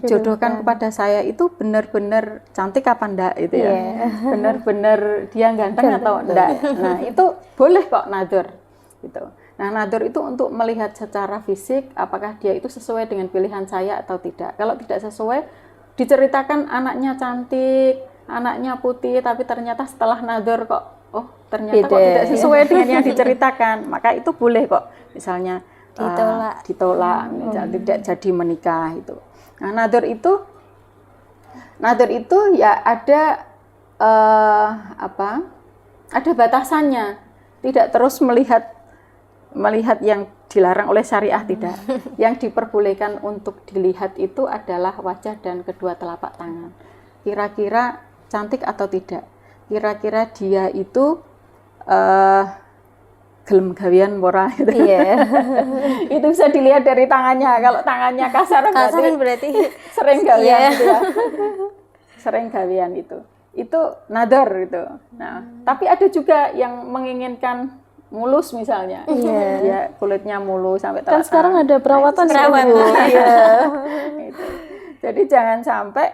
jodohkan kepada saya itu benar-benar cantik apa enggak itu ya. Iya. Benar-benar dia ganteng atau enggak. Nah, itu boleh kok nador gitu. Nah, nador itu untuk melihat secara fisik apakah dia itu sesuai dengan pilihan saya atau tidak. Kalau tidak sesuai, diceritakan anaknya cantik, anaknya putih, tapi ternyata setelah nador kok ternyata kok tidak sesuai dengan yang diceritakan, maka itu boleh kok misalnya ditolak misalnya tidak jadi menikah itu. Nah, nador itu ya ada ada batasannya, tidak terus melihat yang dilarang oleh syariah, tidak. Yang diperbolehkan untuk dilihat itu adalah wajah dan kedua telapak tangan. Kira-kira cantik atau tidak? Kira-kira dia itu gelem gawean ora gitu. Iya. Itu bisa dilihat dari tangannya. Kalau tangannya kasar berarti sering gawean gitu ya. Sering gawean itu. Itu nador itu. Nah, tapi ada juga yang menginginkan mulus misalnya. Ya, kulitnya mulus sampai Kan sekarang ada perawatan perawatan. Iya. Gitu. Jadi jangan sampai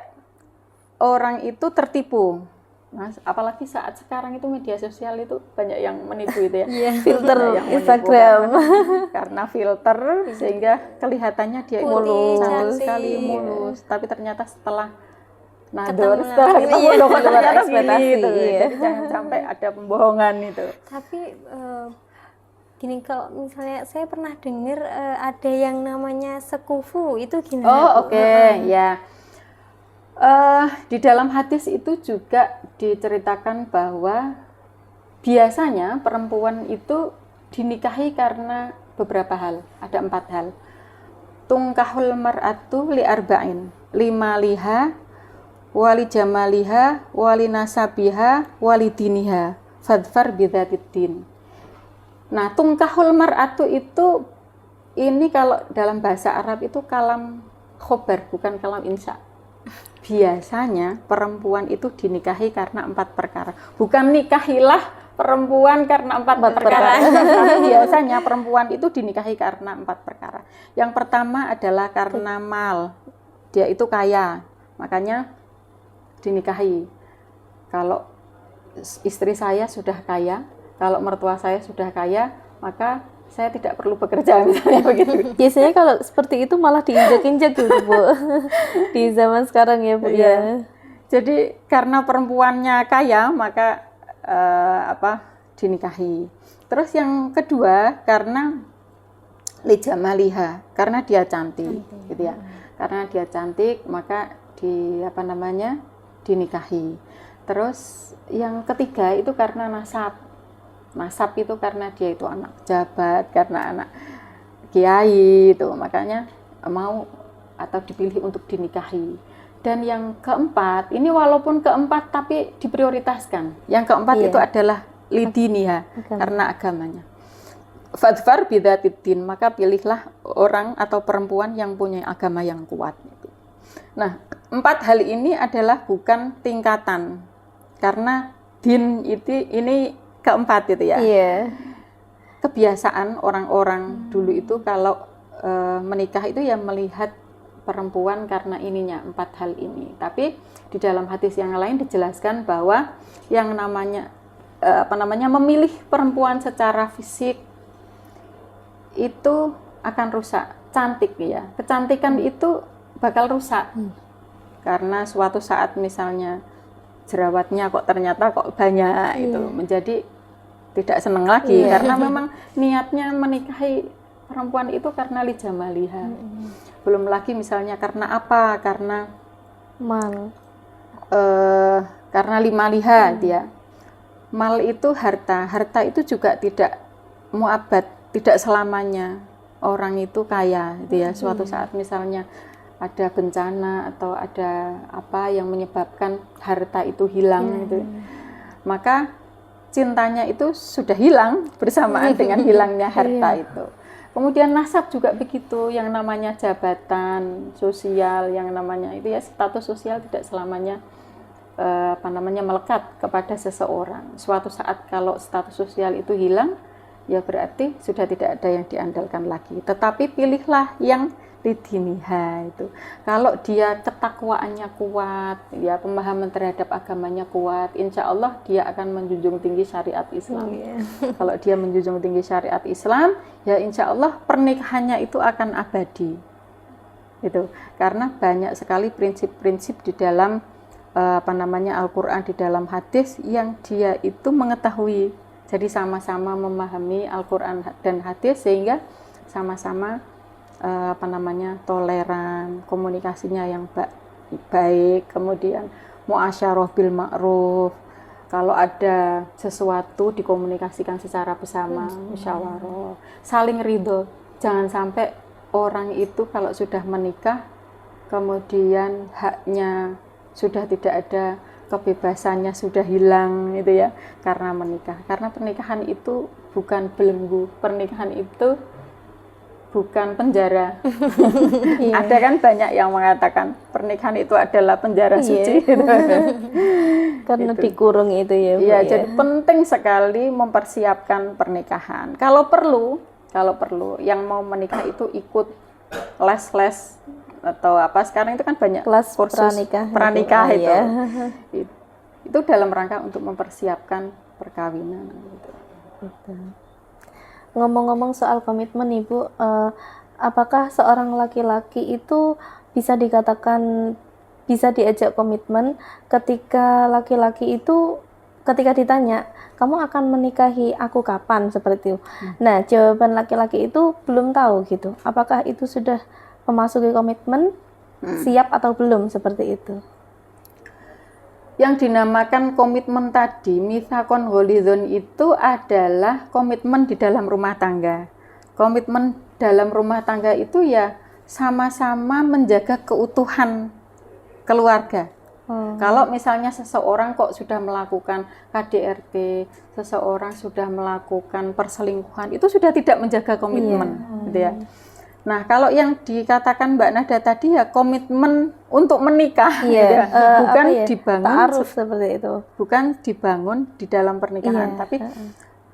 orang itu tertipu. Nah, apalagi saat sekarang itu media sosial itu banyak yang menipu itu ya. Filter Banyak yang menipu Instagram. karena filter sehingga kelihatannya dia itu Putih, cantik cantik. sekali, mulus. Tapi ternyata setelah Ketemu ketemu Iya, loh, kok ternyata ekspektasi, gini gitu. iya. Jadi jangan sampai ada pembohongan itu. Tapi gini, kalau misalnya saya pernah dengar ada yang namanya sekufu, itu gimana? Oke, ya. Di dalam hadis itu juga diceritakan bahwa biasanya perempuan itu dinikahi karena beberapa hal, ada 4 hal. Tungkahul mar'atu li arba'in, lima liha, wali jamaliha, wali nasabiha, wali diniha, fadfar bidzatiddin. Nah, tungkahul mar'atu itu ini kalau dalam bahasa Arab itu kalam khobar, bukan kalam insya. Biasanya perempuan itu dinikahi karena 4 perkara. Bukan nikahilah perempuan karena 4 perkara. Tapi biasanya perempuan itu dinikahi karena 4 perkara. Yang pertama adalah karena mal. Dia itu kaya, makanya dinikahi. Kalau istri saya sudah kaya, kalau mertua saya sudah kaya, maka saya tidak perlu bekerja, misalnya begitu. Biasanya kalau seperti itu malah diinjak-injak gitu, Bu. Di zaman sekarang ya, Bu. Ya. Jadi karena perempuannya kaya, maka dinikahi. Terus yang kedua karena lijamaliha, karena dia cantik, gitu ya. Karena dia cantik, maka dinikahi. Terus yang ketiga itu karena nasab. Nasab itu karena dia itu anak pejabat, karena anak kiai itu, makanya mau atau dipilih untuk dinikahi. Dan yang keempat, ini walaupun keempat tapi diprioritaskan. Yang keempat itu adalah lidiniha, karena agamanya. Fadfar bidzatiddin, maka pilihlah orang atau perempuan yang punya agama yang kuat. Nah, 4 hal ini adalah bukan tingkatan, karena din ini keempat itu ya. Iya. Kebiasaan orang-orang dulu itu kalau menikah itu ya melihat perempuan karena ininya 4 hal ini. Tapi di dalam hadis yang lain dijelaskan bahwa yang namanya memilih perempuan secara fisik itu akan rusak. Cantik ya. Kecantikan itu bakal rusak. Karena suatu saat misalnya jerawatnya ternyata banyak itu menjadi tidak senang lagi karena memang niatnya menikahi perempuan itu karena lijamaliha. Belum lagi misalnya karena apa? Karena Mal. Karena limaliha dia. Mal itu harta. Harta itu juga tidak muabad, tidak selamanya orang itu kaya gitu ya. Suatu saat misalnya ada bencana atau ada apa yang menyebabkan harta itu hilang gitu. Maka cintanya itu sudah hilang bersamaan dengan hilangnya harta itu. Kemudian nasab juga begitu, yang namanya jabatan sosial, yang namanya itu ya status sosial tidak selamanya melekat kepada seseorang. Suatu saat kalau status sosial itu hilang, ya berarti sudah tidak ada yang diandalkan lagi. Tetapi pilihlah yang lidiniha itu. Kalau dia ketakwaannya kuat, ya pemahaman terhadap agamanya kuat, insya Allah dia akan menjunjung tinggi syariat Islam. Kalau dia menjunjung tinggi syariat Islam, ya insya Allah pernikahannya itu akan abadi. Gitu. Karena banyak sekali prinsip-prinsip di dalam Al-Quran, di dalam hadis yang dia itu mengetahui. Jadi sama-sama memahami Al-Quran dan hadis sehingga sama-sama toleran, komunikasinya yang baik, kemudian muasyarah bil ma'ruf. Kalau ada sesuatu dikomunikasikan secara bersama, musyawarah, saling ridho. Jangan sampai orang itu kalau sudah menikah kemudian haknya sudah tidak ada, kebebasannya sudah hilang gitu ya, karena menikah. Karena pernikahan itu bukan belenggu, pernikahan itu bukan penjara. Ada kan banyak yang mengatakan pernikahan itu adalah penjara suci. Gitu. Karena Gitu. dikurung itu ya, Bu, Iya, ya. jadi penting sekali mempersiapkan pernikahan. Kalau perlu yang mau menikah itu ikut les-les atau apa, sekarang itu kan banyak Kelas kursus itu. pranikah itu. Ya. Itu dalam rangka untuk mempersiapkan perkawinan gitu. Ngomong-ngomong soal komitmen, Ibu, apakah seorang laki-laki itu bisa dikatakan bisa diajak komitmen ketika laki-laki itu ketika ditanya, kamu akan menikahi aku kapan, seperti itu. Nah, jawaban laki-laki itu belum tahu gitu. Apakah itu sudah memasuki komitmen, siap atau belum, seperti itu? Yang dinamakan komitmen tadi, mitsaqon ghalidhon, itu adalah komitmen di dalam rumah tangga. Komitmen dalam rumah tangga itu ya sama-sama menjaga keutuhan keluarga. Kalau misalnya seseorang kok sudah melakukan KDRT, seseorang sudah melakukan perselingkuhan, itu sudah tidak menjaga komitmen, gitu ya. Nah, kalau yang dikatakan Mbak Nada tadi ya komitmen untuk menikah, gitu ya. Bukan dibangun ta'aruf seperti itu. Bukan dibangun di dalam pernikahan, tapi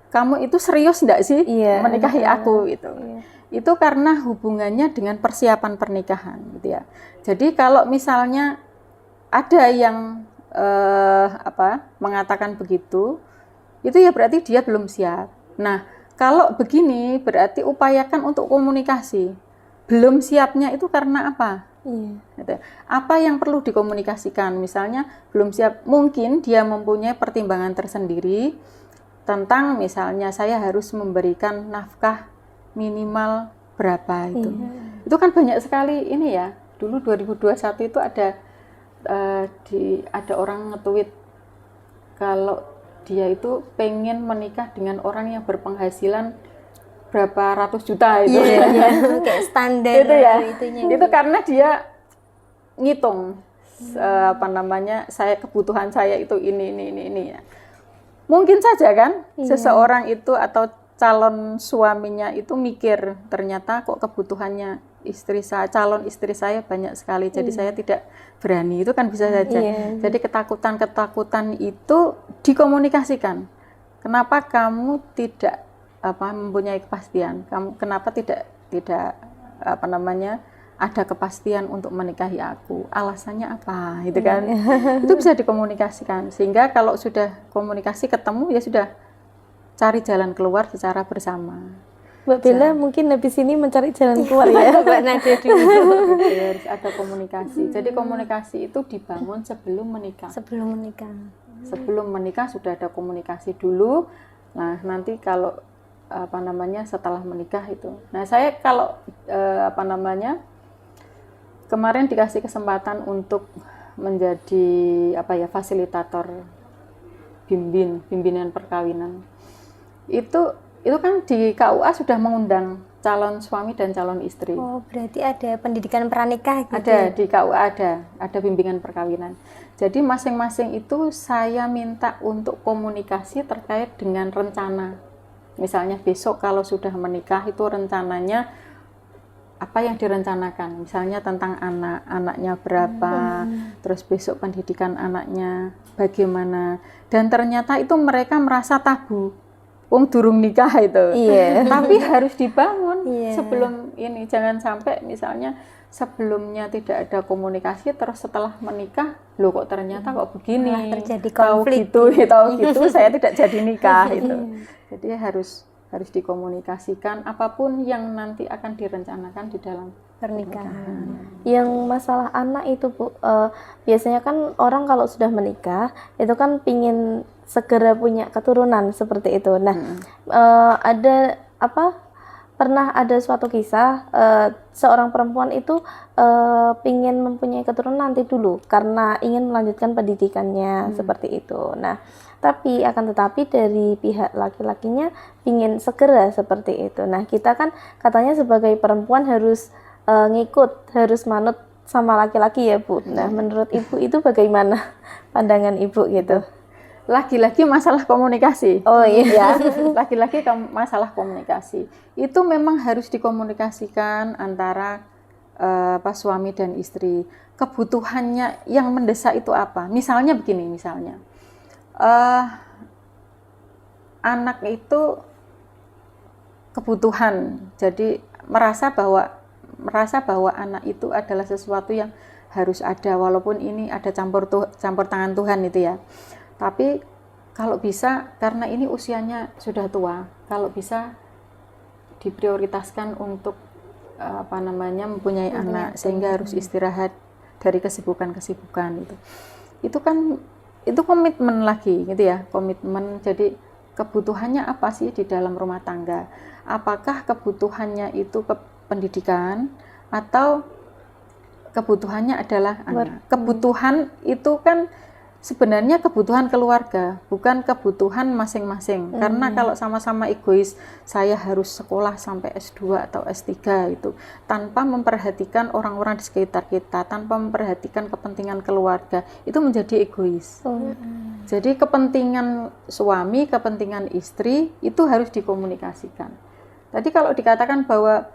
kamu itu serius enggak sih menikahi aku gitu. Itu karena hubungannya dengan persiapan pernikahan, gitu ya. Jadi kalau misalnya ada yang mengatakan begitu, itu ya berarti dia belum siap. Nah, kalau begini berarti upayakan untuk komunikasi. Belum siapnya itu karena apa? Gitu. Apa yang perlu dikomunikasikan? Misalnya belum siap, mungkin dia mempunyai pertimbangan tersendiri tentang misalnya saya harus memberikan nafkah minimal berapa itu. Itu kan banyak sekali ini ya. Dulu 2021 itu ada orang nge-tweet kalau dia itu pengen menikah dengan orang yang berpenghasilan berapa ratus juta itu. Kayak standar itu ya. Itunya. Itu karena dia ngitung kebutuhan saya itu ini ya. Mungkin saja kan seseorang itu atau calon suaminya itu mikir ternyata kok kebutuhannya calon istri saya banyak sekali, jadi saya tidak berani. Itu kan bisa saja. Jadi ketakutan itu dikomunikasikan. Kenapa kamu tidak mempunyai kepastian? Kenapa tidak ada kepastian untuk menikahi aku? Alasannya apa? Gitu kan? Itu bisa dikomunikasikan. Sehingga kalau sudah komunikasi ketemu ya sudah cari jalan keluar secara bersama. Mbak Bella mungkin habis ini mencari jalan keluar ya, Mbak Nada dulu. Harus ada komunikasi. Jadi komunikasi itu dibangun sebelum menikah. Sebelum menikah Sudah ada komunikasi dulu. Nah, nanti kalau setelah menikah itu. Nah, saya kalau kemarin dikasih kesempatan untuk menjadi fasilitator bimbingan perkawinan. Itu kan di KUA sudah mengundang calon suami dan calon istri. Oh, berarti ada pendidikan pranikah gitu. Ada di KUA ada bimbingan perkawinan. Jadi masing-masing itu saya minta untuk komunikasi terkait dengan rencana. Misalnya besok kalau sudah menikah itu rencananya apa yang direncanakan, misalnya tentang anaknya berapa, terus besok pendidikan anaknya bagaimana, dan ternyata itu mereka merasa tabu wong durung nikah itu. Iya. Tapi harus dibangun Iya. sebelum ini. Jangan sampai misalnya sebelumnya tidak ada komunikasi, terus setelah menikah, loh kok ternyata kok begini. Malah terjadi Tahu konflik. gitu saya tidak jadi nikah itu. Jadi harus dikomunikasikan apapun yang nanti akan direncanakan di dalam Pernikahan. Yang masalah anak itu Bu, biasanya kan orang kalau sudah menikah itu kan pingin segera punya keturunan seperti itu. Nah, ada pernah ada suatu kisah seorang perempuan itu pingin mempunyai keturunan nanti dulu karena ingin melanjutkan pendidikannya seperti itu. Nah, tapi akan tetapi dari pihak laki-lakinya ingin segera seperti itu. Nah, kita kan katanya sebagai perempuan harus ngikut, harus manut sama laki-laki ya Bu. Nah, menurut Ibu itu bagaimana pandangan Ibu gitu? Lagi-lagi masalah komunikasi. Oh iya. Ya, lagi-lagi masalah komunikasi. Itu memang harus dikomunikasikan antara suami dan istri. Kebutuhannya yang mendesak itu apa? Misalnya begini, misalnya. Anak itu kebutuhan, jadi merasa bahwa anak itu adalah sesuatu yang harus ada, walaupun ini ada campur tangan Tuhan itu ya. Tapi kalau bisa, karena ini usianya sudah tua, kalau bisa diprioritaskan untuk mempunyai anak, sehingga harus istirahat dari kesibukan itu kan itu komitmen lagi gitu ya, komitmen. Jadi kebutuhannya apa sih di dalam rumah tangga? Apakah kebutuhannya itu pendidikan atau kebutuhannya adalah anak? Kebutuhan itu kan sebenarnya kebutuhan keluarga, bukan kebutuhan masing-masing. Karena kalau sama-sama egois, saya harus sekolah sampai S2 atau S3 itu, tanpa memperhatikan orang-orang di sekitar kita, tanpa memperhatikan kepentingan keluarga, itu menjadi egois. Jadi kepentingan suami, kepentingan istri, itu harus dikomunikasikan. Tadi kalau dikatakan bahwa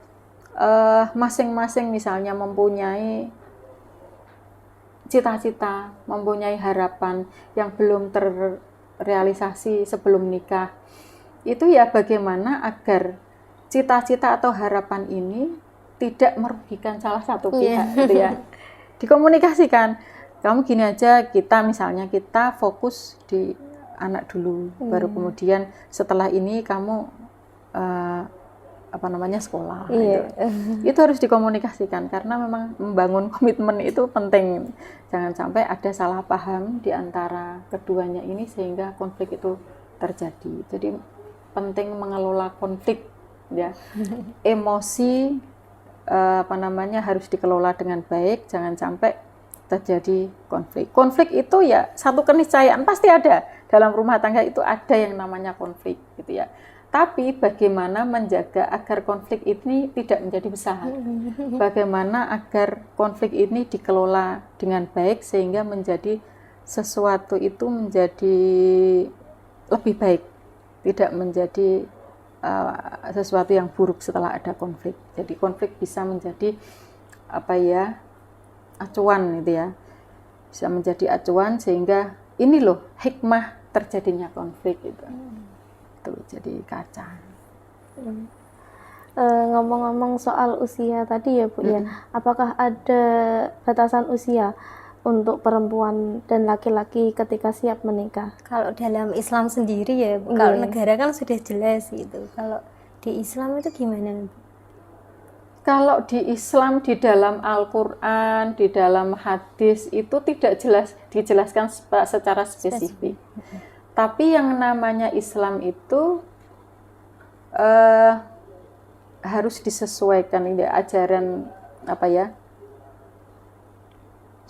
masing-masing misalnya mempunyai cita-cita, mempunyai harapan yang belum terrealisasi sebelum nikah, itu ya bagaimana agar cita-cita atau harapan ini tidak merugikan salah satu pihak, gitu ya. Dikomunikasikan. Kamu gini aja, kita fokus di anak dulu, baru kemudian setelah ini kamu sekolah. Itu harus dikomunikasikan, karena memang membangun komitmen itu penting. Jangan sampai ada salah paham di antara keduanya ini sehingga konflik itu terjadi. Jadi penting mengelola konflik ya. Emosi harus dikelola dengan baik, jangan sampai terjadi konflik. Konflik itu ya satu keniscayaan, pasti ada dalam rumah tangga, itu ada yang namanya konflik gitu ya. Tapi bagaimana menjaga agar konflik ini tidak menjadi besar? Bagaimana agar konflik ini dikelola dengan baik sehingga menjadi sesuatu itu menjadi lebih baik, tidak menjadi sesuatu yang buruk setelah ada konflik. Jadi konflik bisa menjadi acuan gitu ya. Bisa menjadi acuan sehingga ini loh hikmah terjadinya konflik gitu. Jadi kaca. Ngomong-ngomong soal usia tadi ya Bu ya, apakah ada batasan usia untuk perempuan dan laki-laki ketika siap menikah? Kalau dalam Islam sendiri ya, kalau negara kan sudah jelas gitu. Kalau di Islam itu gimana? Kalau di Islam, di dalam Al-Quran, di dalam hadis itu tidak dijelaskan secara spesifik. Tapi yang namanya Islam itu harus disesuaikan, ini ajaran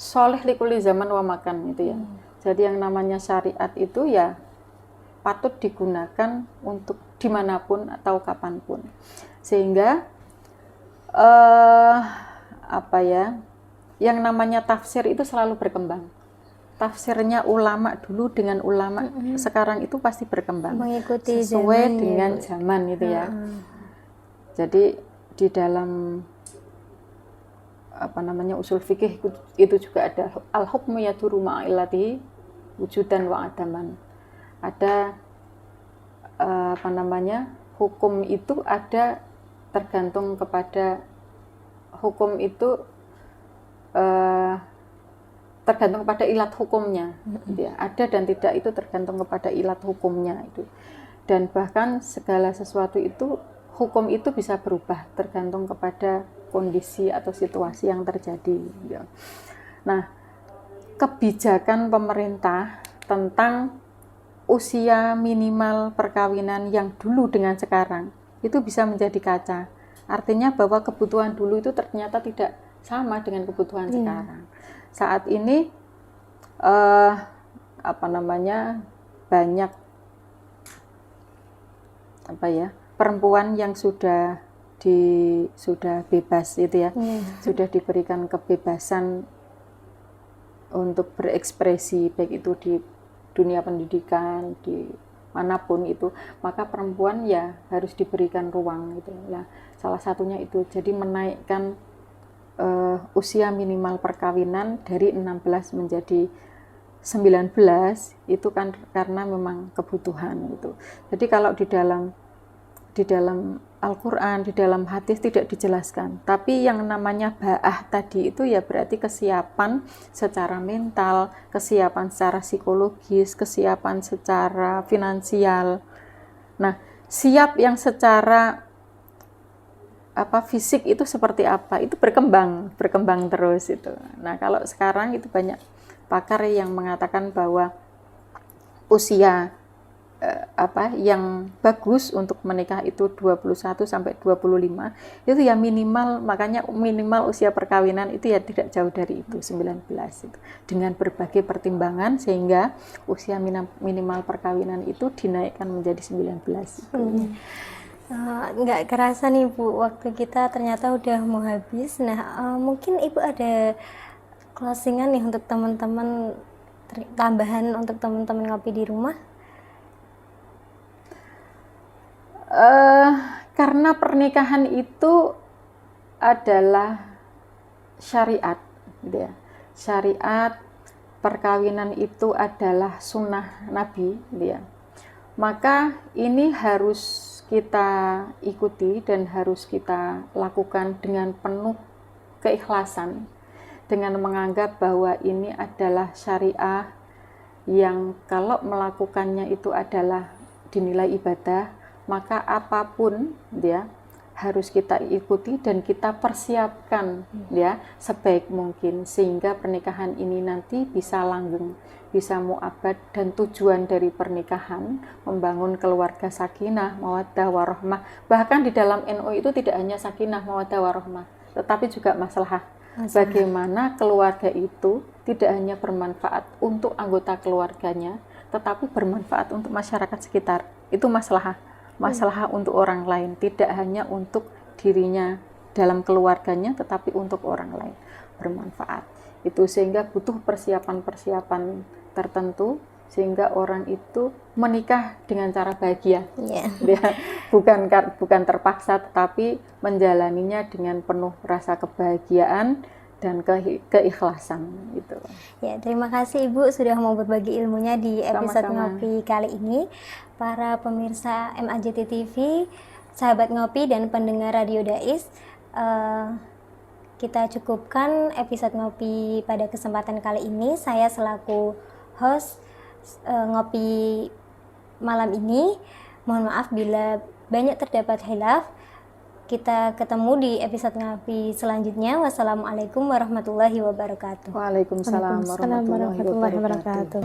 sholih likuli zaman wa makan itu ya. Jadi yang namanya syariat itu ya patut digunakan untuk dimanapun atau kapanpun. Sehingga yang namanya tafsir itu selalu berkembang. Tafsirnya ulama dulu dengan ulama sekarang itu pasti berkembang, mengikuti sesuai zaman dengan zaman itu ya. Jadi di dalam usul fikih itu juga ada al-hukmu yaduru ma'illati wujudan wa adaman. Ada hukum itu ada tergantung kepada hukum itu tergantung kepada ilat hukumnya, gitu ya. Ada dan tidak itu tergantung kepada ilat hukumnya itu. Dan bahkan segala sesuatu itu, hukum itu bisa berubah tergantung kepada kondisi atau situasi yang terjadi. Gitu. Nah, kebijakan pemerintah tentang usia minimal perkawinan yang dulu dengan sekarang itu bisa menjadi kaca. Artinya bahwa kebutuhan dulu itu ternyata tidak sama dengan kebutuhan sekarang. Saat ini banyak perempuan yang sudah bebas itu ya, sudah diberikan kebebasan untuk berekspresi, baik itu di dunia pendidikan, di manapun itu, maka perempuan ya harus diberikan ruang gitu. Nah, salah satunya itu jadi menaikkan usia minimal perkawinan dari 16 menjadi 19 itu kan karena memang kebutuhan gitu. Jadi kalau di dalam Al-Quran, di dalam hadis tidak dijelaskan, tapi yang namanya ba'ah tadi itu ya berarti kesiapan secara mental, kesiapan secara psikologis, kesiapan secara finansial. Nah, siap yang secara fisik itu seperti apa? Itu berkembang terus itu. Nah, kalau sekarang itu banyak pakar yang mengatakan bahwa usia yang bagus untuk menikah itu 21 sampai 25 itu ya minimal, makanya minimal usia perkawinan itu ya tidak jauh dari itu 19 itu, dengan berbagai pertimbangan sehingga usia minimal perkawinan itu dinaikkan menjadi 19 itu. Nggak kerasa nih Bu, waktu kita ternyata udah mau habis. Nah, mungkin Ibu ada closingan nih untuk teman-teman, tambahan untuk teman-teman ngopi di rumah? Karena pernikahan itu adalah syariat, gitu ya. Syariat perkawinan itu adalah sunnah Nabi, gitu ya. Maka ini harus kita ikuti dan harus kita lakukan dengan penuh keikhlasan, dengan menganggap bahwa ini adalah syariah yang kalau melakukannya itu adalah dinilai ibadah, maka apapun ya harus kita ikuti dan kita persiapkan ya sebaik mungkin sehingga pernikahan ini nanti bisa langgeng, bisa muabad, dan tujuan dari pernikahan membangun keluarga sakinah, mawaddah, warahmah. Bahkan di dalam NU itu tidak hanya sakinah, mawaddah, warahmah, tetapi juga maslahah. Bagaimana keluarga itu tidak hanya bermanfaat untuk anggota keluarganya, tetapi bermanfaat untuk masyarakat sekitar. Itu maslahah untuk orang lain, tidak hanya untuk dirinya dalam keluarganya, tetapi untuk orang lain bermanfaat. Itu sehingga butuh persiapan-persiapan tertentu sehingga orang itu menikah dengan cara bahagia, bukan terpaksa, tetapi menjalaninya dengan penuh rasa kebahagiaan dan keikhlasan gitu. Ya, terima kasih Ibu sudah mau berbagi ilmunya di episode Sama-sama. Ngopi kali ini. Para pemirsa MAJT TV, sahabat ngopi dan pendengar Radio Dais, kita cukupkan episode ngopi pada kesempatan kali ini. Saya selaku host ngopi malam ini, mohon maaf bila banyak terdapat khilaf. Kita ketemu di episode ngopi selanjutnya. Wassalamualaikum warahmatullahi wabarakatuh. Waalaikumsalam warahmatullahi wabarakatuh.